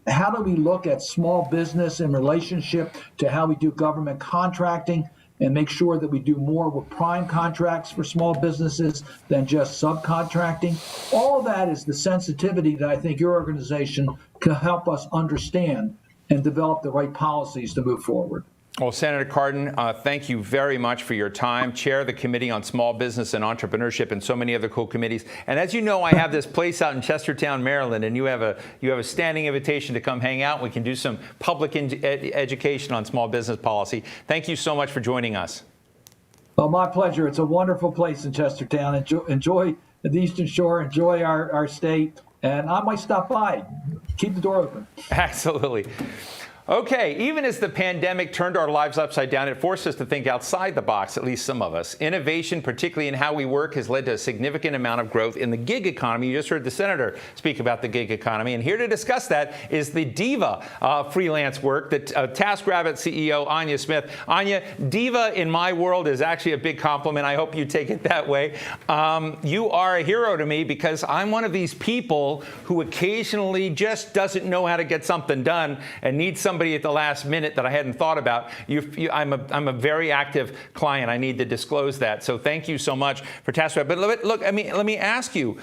Speaker 12: How do we look at small business in relationship to how we do government contracting and make sure that we do more with prime contracts for small businesses than just subcontracting? All of that is the sensitivity that I think your organization can help us understand and develop the right policies to move forward.
Speaker 1: Well, Senator Cardin, thank you very much for your time. Chair of the Committee on Small Business and Entrepreneurship and so many other cool committees. And as you know, I have this place out in Chestertown, Maryland, and you have a standing invitation to come hang out. We can do some public education on small business policy. Thank you so much for joining us.
Speaker 12: Well, my pleasure. It's a wonderful place in Chestertown. Enjoy the Eastern Shore, enjoy our state, and I might stop by. Keep the door open.
Speaker 1: Absolutely. Okay, even as the pandemic turned our lives upside down, it forced us to think outside the box, at least some of us. Innovation, particularly in how we work, has led to a significant amount of growth in the gig economy. You just heard the senator speak about the gig economy. And here to discuss that is the Diva freelance work, the TaskRabbit CEO, Anya Smith. Anya, Diva in my world is actually a big compliment. I hope you take it that way. You are a hero to me because I'm one of these people who occasionally just doesn't know how to get something done and needs somebody somebody at the last minute that I hadn't thought about. I'm a very active client. I need to disclose that. So thank you so much for TaskRabbit. But look, let me ask you.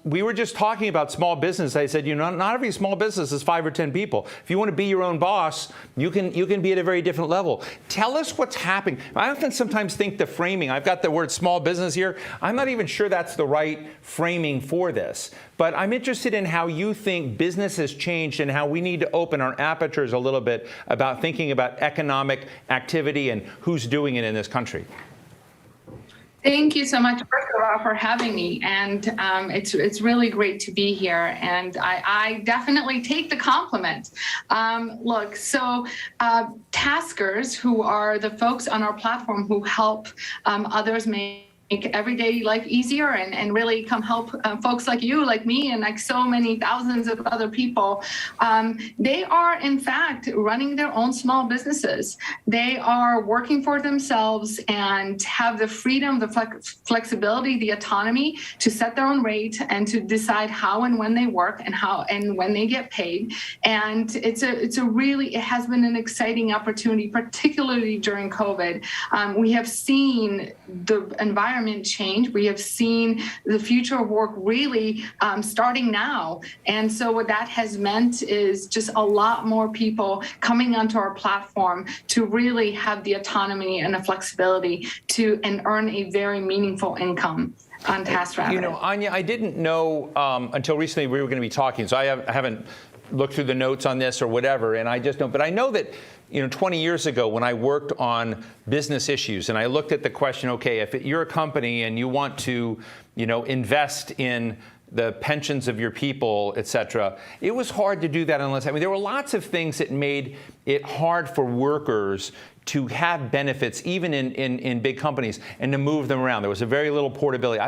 Speaker 1: We were just talking about small business. I said, not every small business is 5 or 10 people. If you want to be your own boss, you can be at a very different level. Tell us what's happening. I often sometimes think the framing. I've got the word small business here. I'm not even sure that's the right framing for this. But I'm interested in how you think business has changed and how we need to open our apertures a little bit about thinking about economic activity and who's doing it in this country.
Speaker 14: Thank you so much, first of all, for having me. And it's really great to be here. And I definitely take the compliment. Look, so taskers, who are the folks on our platform who help others make everyday life easier and really come help folks like you, like me, and like so many thousands of other people. They are, in fact, running their own small businesses. They are working for themselves and have the freedom, the flexibility, the autonomy to set their own rate and to decide how and when they work and how and when they get paid. And it has been an exciting opportunity, particularly during COVID. We have seen the environment change. We have seen the future of work really starting now. And so what that has meant is just a lot more people coming onto our platform to really have the autonomy and the flexibility and earn a very meaningful income on TaskRabbit.
Speaker 1: Anya, I didn't know until recently we were going to be talking, so I haven't looked through the notes on this or whatever, and I just don't. But I know that 20 years ago when I worked on business issues and I looked at the question, okay, if you're a company and you want to, invest in the pensions of your people, et cetera, it was hard to do that there were lots of things that made it hard for workers to have benefits, even in big companies, and to move them around. There was a very little portability.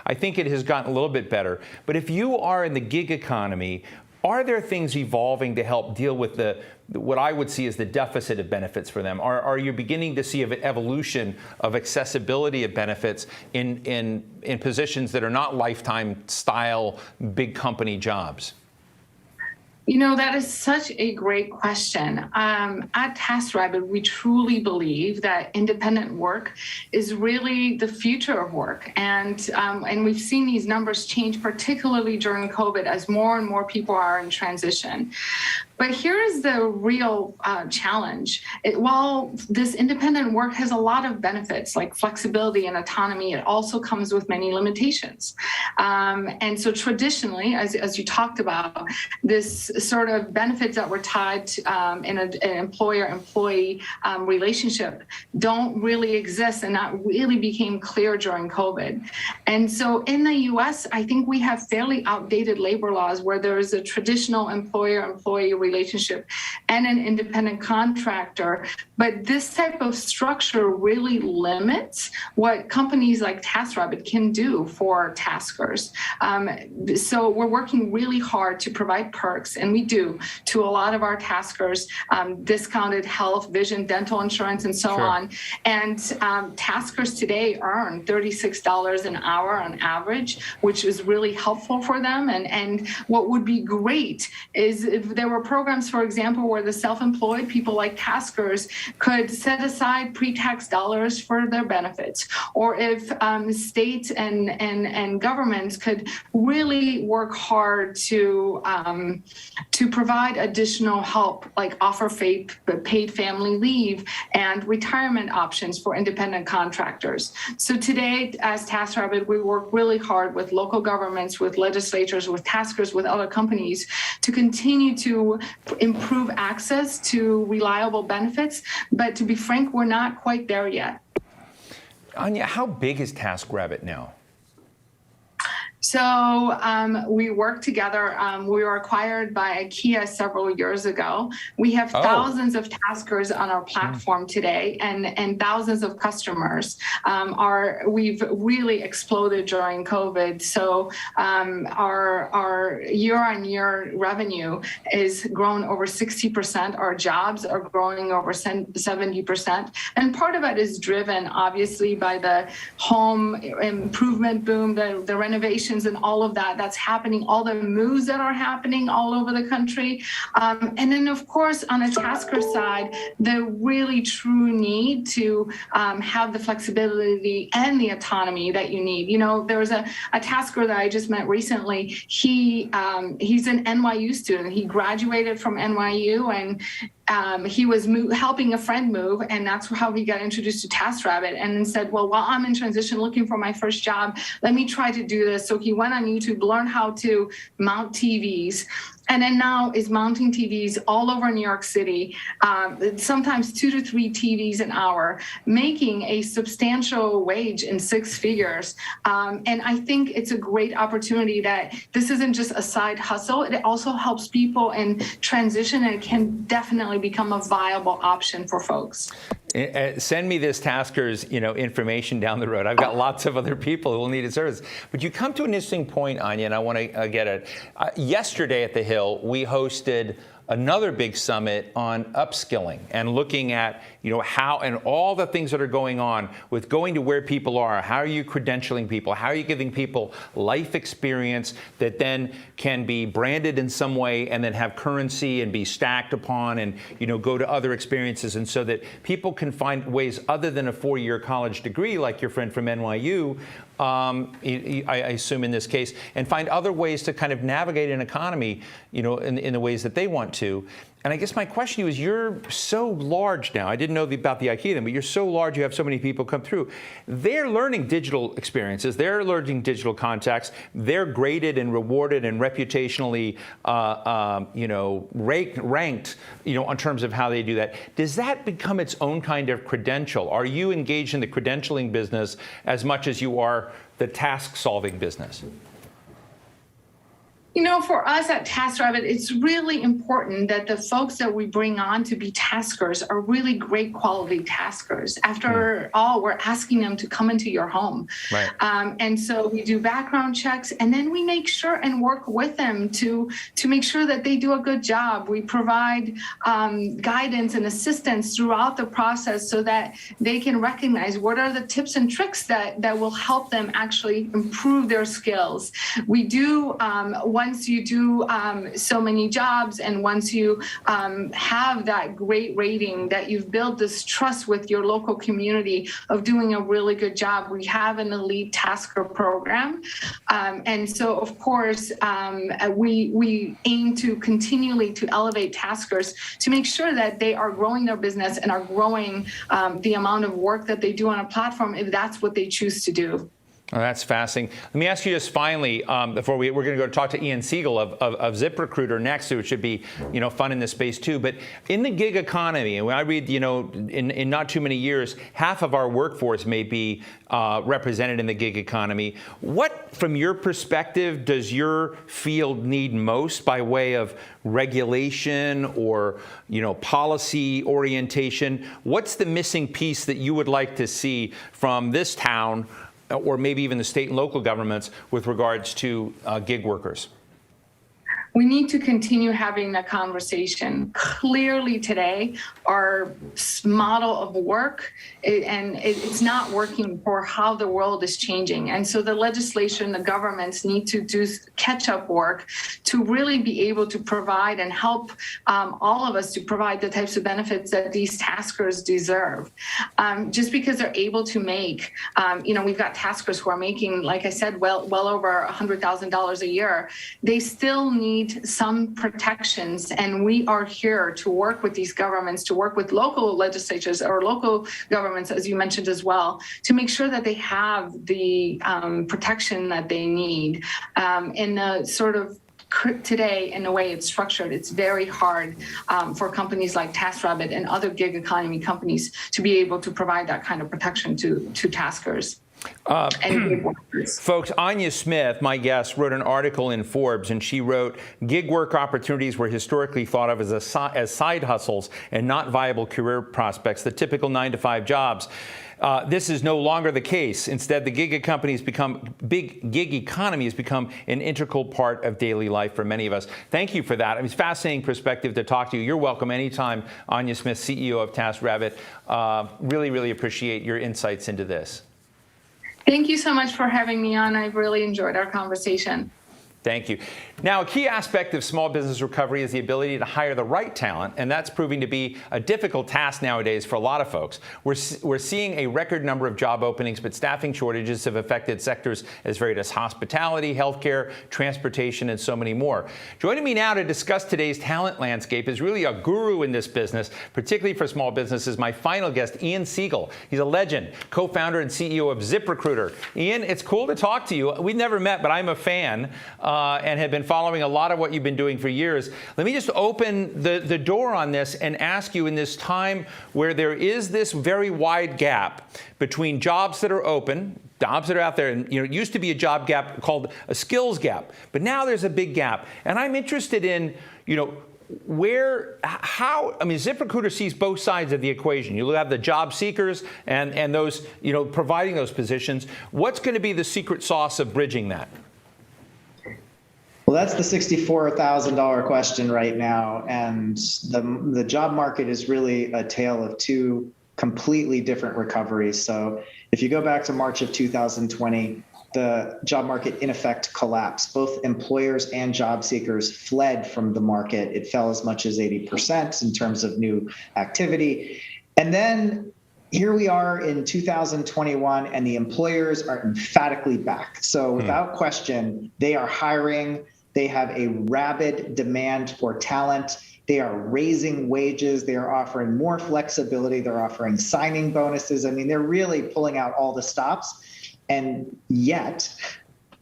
Speaker 1: I think it has gotten a little bit better. But if you are in the gig economy, are there things evolving to help deal with what I would see as the deficit of benefits for them? Are you beginning to see an evolution of accessibility of benefits in positions that are not lifetime style big company jobs?
Speaker 14: That is such a great question. At TaskRabbit, we truly believe that independent work is really the future of work. And we've seen these numbers change, particularly during COVID, as more and more people are in transition. But here's the real challenge. While this independent work has a lot of benefits like flexibility and autonomy, it also comes with many limitations. And so traditionally, as you talked about, this sort of benefits that were tied to, in an employer-employee relationship don't really exist, and that really became clear during COVID. And so in the US, I think we have fairly outdated labor laws where there is a traditional employer-employee relationship and an independent contractor. But this type of structure really limits what companies like TaskRabbit can do for taskers. So we're working really hard to provide perks, and we do, to a lot of our taskers, discounted health, vision, dental insurance, and so on. And taskers today earn $36 an hour on average, which is really helpful for them. And what would be great is if there were programs, for example, where the self-employed people like taskers could set aside pre-tax dollars for their benefits, or if states and governments could really work hard to provide additional help, like offer paid family leave and retirement options for independent contractors. So today, as TaskRabbit, we work really hard with local governments, with legislatures, with taskers, with other companies to continue to improve access to reliable benefits. But to be frank, we're not quite there yet.
Speaker 1: Anya, how big is TaskRabbit now?
Speaker 14: So we work together. We were acquired by IKEA several years ago. We have thousands of taskers on our platform today, and thousands of customers. We've really exploded during COVID. So our year-on-year revenue is grown over 60%. Our jobs are growing over 70%. And part of it is driven, obviously, by the home improvement boom, the renovation regulations and all of that that's happening, all the moves that are happening all over the country. And then, of course, on a tasker side, the really true need to have the flexibility and the autonomy that you need. You know, there was a tasker that I just met recently. He's an NYU student. He graduated from NYU, and he was helping a friend move, and that's how he got introduced to TaskRabbit, and then said, well, while I'm in transition looking for my first job, let me try to do this. So he went on YouTube, learned how to mount TVs, and then now is mounting TVs all over New York City, sometimes 2 to 3 TVs an hour, making a substantial wage in 6 figures. And I think it's a great opportunity that this isn't just a side hustle. It also helps people in transition, and it can definitely become a viable option for folks.
Speaker 1: Send me this tasker's, information down the road. I've got lots of other people who will need a service. But you come to an interesting point, Anya, and I want to get it. Yesterday at the Hill, we hosted another big summit on upskilling and looking at, how and all the things that are going on with going to where people are. How are you credentialing people? How are you giving people life experience that then can be branded in some way and then have currency and be stacked upon and, go to other experiences, and so that people can find ways other than a 4-year college degree like your friend from NYU, I assume in this case, and find other ways to kind of navigate an economy, in the ways that they want to. And I guess my question to you is, you're so large now. I didn't know about the IKEA thing, but you're so large, you have so many people come through. They're learning digital experiences. They're learning digital contacts. They're graded and rewarded and reputationally, ranked, in terms of how they do that. Does that become its own kind of credential? Are you engaged in the credentialing business as much as you are the task-solving business?
Speaker 14: For us at TaskRabbit, it's really important that the folks that we bring on to be taskers are really great quality taskers. After all, we're asking them to come into your home. Right. And so we do background checks, and then we make sure and work with them to make sure that they do a good job. We provide guidance and assistance throughout the process so that they can recognize what are the tips and tricks that will help them actually improve their skills. We do, once you do so many jobs, and once you have that great rating, that you've built this trust with your local community of doing a really good job, we have an elite tasker program. And so, of course, we aim to continually to elevate taskers to make sure that they are growing their business and are growing the amount of work that they do on a platform if that's what they choose to do.
Speaker 1: Oh, that's fascinating. Let me ask you just finally, before we're going to go talk to Ian Siegel of ZipRecruiter next, which should be, fun in this space too. But in the gig economy, and when I read, in not too many years, half of our workforce may be represented in the gig economy. What, from your perspective, does your field need most by way of regulation or, policy orientation? What's the missing piece that you would like to see from this town, or maybe even the state and local governments, with regards to gig workers?
Speaker 14: We need to continue having that conversation. Clearly today, our model of work, it's not working for how the world is changing. And so the legislation, the governments need to do catch-up work to really be able to provide and help all of us to provide the types of benefits that these taskers deserve. Just because they're able to make, we've got taskers who are making, like I said, well over $100,000 a year. They still need some protections, and we are here to work with these governments, to work with local legislatures or local governments, as you mentioned as well, to make sure that they have the protection that they need. In the sort of today, in the way it's structured, it's very hard for companies like TaskRabbit and other gig economy companies to be able to provide that kind of protection to taskers.
Speaker 1: Folks, Anya Smith, my guest, wrote an article in Forbes, and she wrote, gig work opportunities were historically thought of as side hustles and not viable career prospects, the typical 9-to-5 jobs. This is no longer the case. Instead, the gig economy has become an integral part of daily life for many of us. Thank you for that. It's a fascinating perspective to talk to you. You're welcome anytime, Anya Smith, CEO of TaskRabbit. Really, really appreciate your insights into this.
Speaker 14: Thank you so much for having me on. I've really enjoyed our conversation.
Speaker 1: Thank you. Now, a key aspect of small business recovery is the ability to hire the right talent, and that's proving to be a difficult task nowadays for a lot of folks. We're seeing a record number of job openings, but staffing shortages have affected sectors as varied as hospitality, healthcare, transportation, and so many more. Joining me now to discuss today's talent landscape is really a guru in this business, particularly for small businesses, my final guest, Ian Siegel. He's a legend, co-founder and CEO of ZipRecruiter. Ian, it's cool to talk to you. We've never met, but I'm a fan. And have been following a lot of what you've been doing for years. Let me just open the door on this and ask you, in this time where there is this very wide gap between jobs that are open, jobs that are out there, and it used to be a job gap called a skills gap, but now there's a big gap. And I'm interested in, ZipRecruiter sees both sides of the equation. You have the job seekers and those, providing those positions. What's going to be the secret sauce of bridging that?
Speaker 15: Well, that's the $64,000 question right now. And the job market is really a tale of two completely different recoveries. So if you go back to March of 2020, the job market in effect collapsed. Both employers and job seekers fled from the market. It fell as much as 80% in terms of new activity. And then here we are in 2021, and the employers are emphatically back. So without question, they are hiring. They have a rabid demand for talent. They are raising wages. They are offering more flexibility. They're offering signing bonuses. I mean, they're really pulling out all the stops. And yet,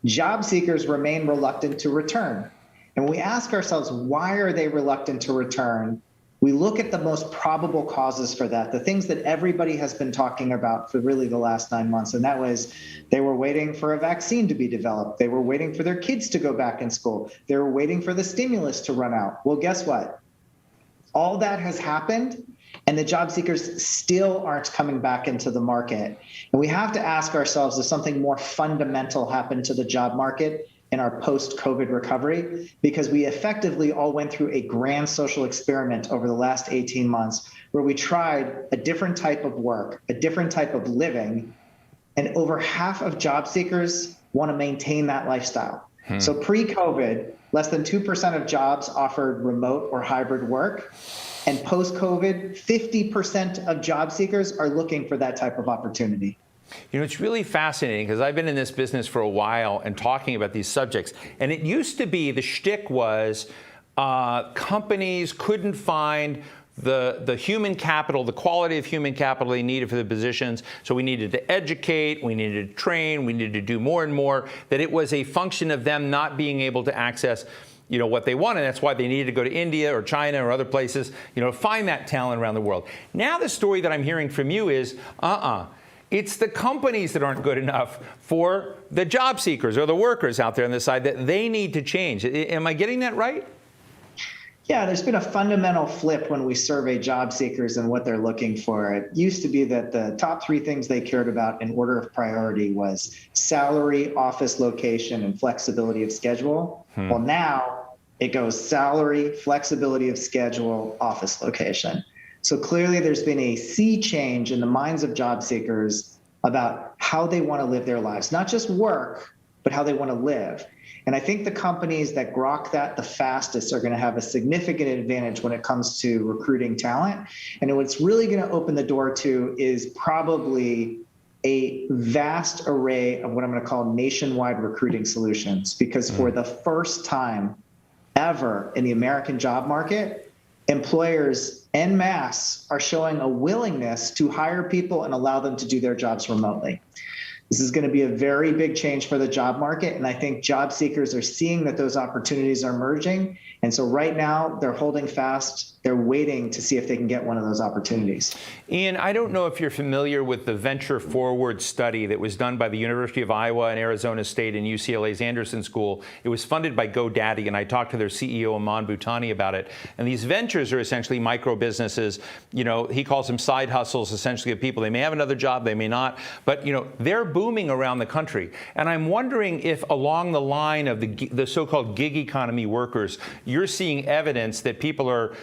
Speaker 15: job seekers remain reluctant to return. And we ask ourselves, why are they reluctant to return? We look at the most probable causes for that, the things that everybody has been talking about for really the last 9 months. And that was, they were waiting for a vaccine to be developed. They were waiting for their kids to go back in school. They were waiting for the stimulus to run out. Well, guess what? All that has happened, and the job seekers still aren't coming back into the market. And we have to ask ourselves if something more fundamental happened to the job market in our post-COVID recovery, because we effectively all went through a grand social experiment over the last 18 months where we tried a different type of work, a different type of living, and over half of job seekers want to maintain that lifestyle. So pre-COVID, less than 2% of jobs offered remote or hybrid work. And post-COVID, 50% of job seekers are looking for that type of opportunity.
Speaker 1: It's really fascinating because I've been in this business for a while and talking about these subjects. And it used to be the shtick was companies couldn't find the human capital, the quality of human capital they needed for the positions. So we needed to educate, we needed to train, we needed to do more and more, that it was a function of them not being able to access what they wanted. That's why they needed to go to India or China or other places, to find that talent around the world. Now the story that I'm hearing from you is, it's the companies that aren't good enough for the job seekers or the workers out there on the side, that they need to change. Am I getting that right?
Speaker 15: Yeah, there's been a fundamental flip when we survey job seekers and what they're looking for. It used to be that the top three things they cared about in order of priority was salary, office location, and flexibility of schedule. Well, now it goes salary, flexibility of schedule, office location. So clearly there's been a sea change in the minds of job seekers about how they want to live their lives, not just work, but how they want to live. And I think the companies that grok that the fastest are going to have a significant advantage when it comes to recruiting talent. And what's really going to open the door to is probably a vast array of what I'm going to call nationwide recruiting solutions, because for the first time ever in the American job market, employers en masse are showing a willingness to hire people and allow them to do their jobs remotely. This is going to be a very big change for the job market. And I think job seekers are seeing that those opportunities are emerging. And so right now they're holding fast. They're waiting to see if they can get one of those opportunities.
Speaker 1: Ian, I don't know if you're familiar with the Venture Forward study that was done by the University of Iowa and Arizona State and UCLA's Anderson School. It was funded by GoDaddy, and I talked to their CEO, Aman Bhutani, about it. And these ventures are essentially micro businesses. He calls them side hustles, essentially, of people. They may have another job, they may not, but they're booming around the country. And I'm wondering if along the line of the so-called gig economy workers, you're seeing evidence that people are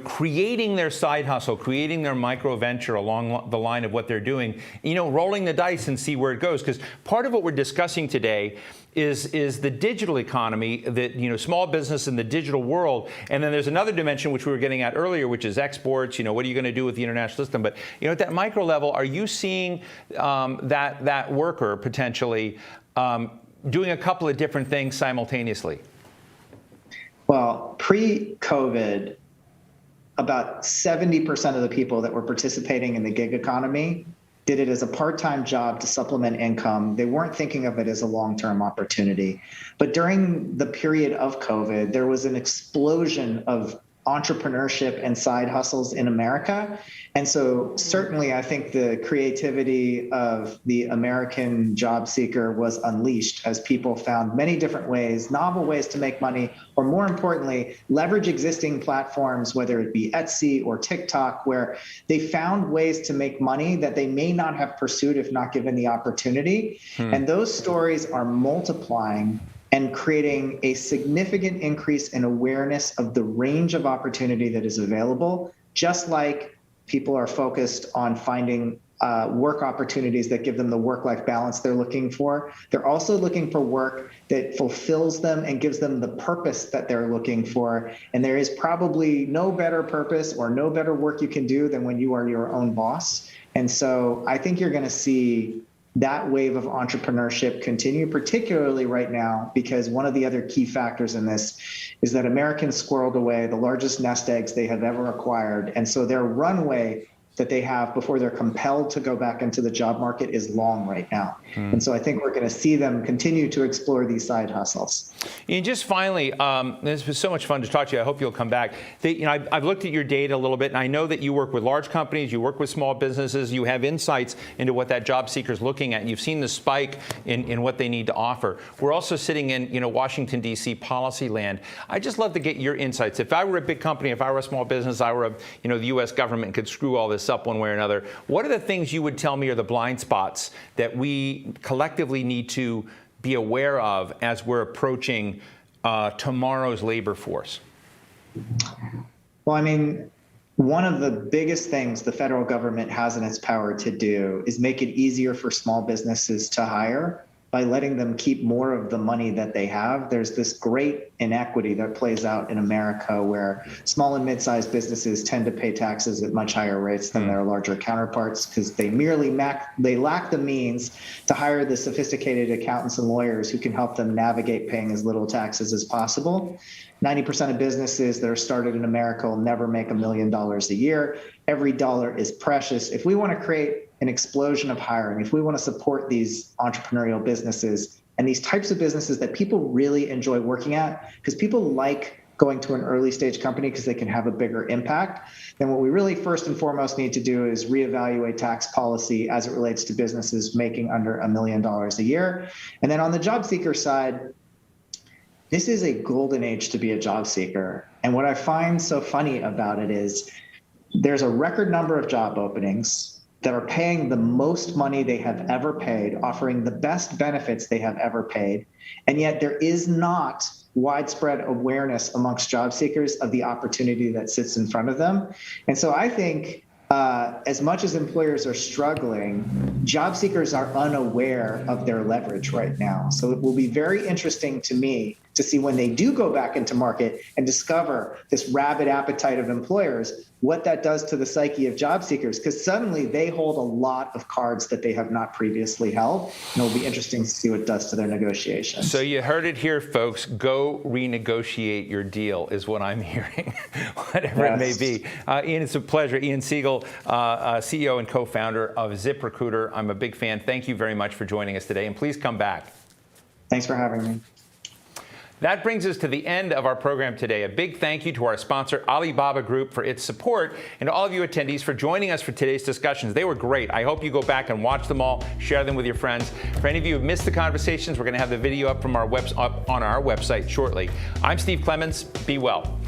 Speaker 1: creating their side hustle, creating their micro venture along the line of what they're doing, rolling the dice and see where it goes. Because part of what we're discussing today is the digital economy, that small business in the digital world, and then there's another dimension which we were getting at earlier, which is exports. What are you going to do with the international system? But at that micro level, are you seeing that worker potentially doing a couple of different things simultaneously?
Speaker 15: Well, pre-COVID, about 70% of the people that were participating in the gig economy did it as a part-time job to supplement income. They weren't thinking of it as a long-term opportunity. But during the period of COVID, there was an explosion of entrepreneurship and side hustles in America. And so certainly I think the creativity of the American job seeker was unleashed as people found many different ways, novel ways to make money, or more importantly, leverage existing platforms, whether it be Etsy or TikTok, where they found ways to make money that they may not have pursued if not given the opportunity. And those stories are multiplying and creating a significant increase in awareness of the range of opportunity that is available, just like people are focused on finding work opportunities that give them the work-life balance they're looking for. They're also looking for work that fulfills them and gives them the purpose that they're looking for. And there is probably no better purpose or no better work you can do than when you are your own boss. And so I think you're going to see that wave of entrepreneurship continue, particularly right now, because one of the other key factors in this is that Americans squirreled away the largest nest eggs they have ever acquired. And so their runway that they have before they're compelled to go back into the job market is long right now. And so I think we're going to see them continue to explore these side hustles.
Speaker 1: And just finally, this was so much fun to talk to you. I hope you'll come back. I've looked at your data a little bit, and I know that you work with large companies, you work with small businesses, you have insights into what that job seeker is looking at, and you've seen the spike in what they need to offer. We're also sitting in Washington, D.C. policy land. I'd just love to get your insights. If I were a big company, if I were a small business, I were the U.S. government could screw all this up one way or another, what are the things you would tell me are the blind spots that we collectively need to be aware of as we're approaching tomorrow's labor force?
Speaker 15: Well, I mean, one of the biggest things the federal government has in its power to do is make it easier for small businesses to hire by letting them keep more of the money that they have. There's this great inequity that plays out in America where small and mid-sized businesses tend to pay taxes at much higher rates than their larger counterparts because they lack the means to hire the sophisticated accountants and lawyers who can help them navigate paying as little taxes as possible. 90% of businesses that are started in America will never make $1 million a year. Every dollar is precious. If we want to create an explosion of hiring, if we want to support these entrepreneurial businesses and these types of businesses that people really enjoy working at, because people like going to an early stage company because they can have a bigger impact, then what we really first and foremost need to do is reevaluate tax policy as it relates to businesses making under $1 million a year. And then on the job seeker side, this is a golden age to be a job seeker. And what I find so funny about it is there's a record number of job openings that are paying the most money they have ever paid, offering the best benefits they have ever paid. And yet there is not widespread awareness amongst job seekers of the opportunity that sits in front of them. And so I think as much as employers are struggling, job seekers are unaware of their leverage right now. So it will be very interesting to me to see when they do go back into market and discover this rabid appetite of employers, what that does to the psyche of job seekers, because suddenly they hold a lot of cards that they have not previously held. And it'll be interesting to see what it does to their negotiations.
Speaker 1: So you heard it here, folks. Go renegotiate your deal is what I'm hearing, whatever it may be. Ian, it's a pleasure. Ian Siegel, CEO and co-founder of ZipRecruiter. I'm a big fan. Thank you very much for joining us today, and please come back.
Speaker 15: Thanks for having me.
Speaker 1: That brings us to the end of our program today. A big thank you to our sponsor, Alibaba Group, for its support, and to all of you attendees for joining us for today's discussions. They were great. I hope you go back and watch them all, share them with your friends. For any of you who have missed the conversations, we're going to have the video up on our website shortly. I'm Steve Clements. Be well.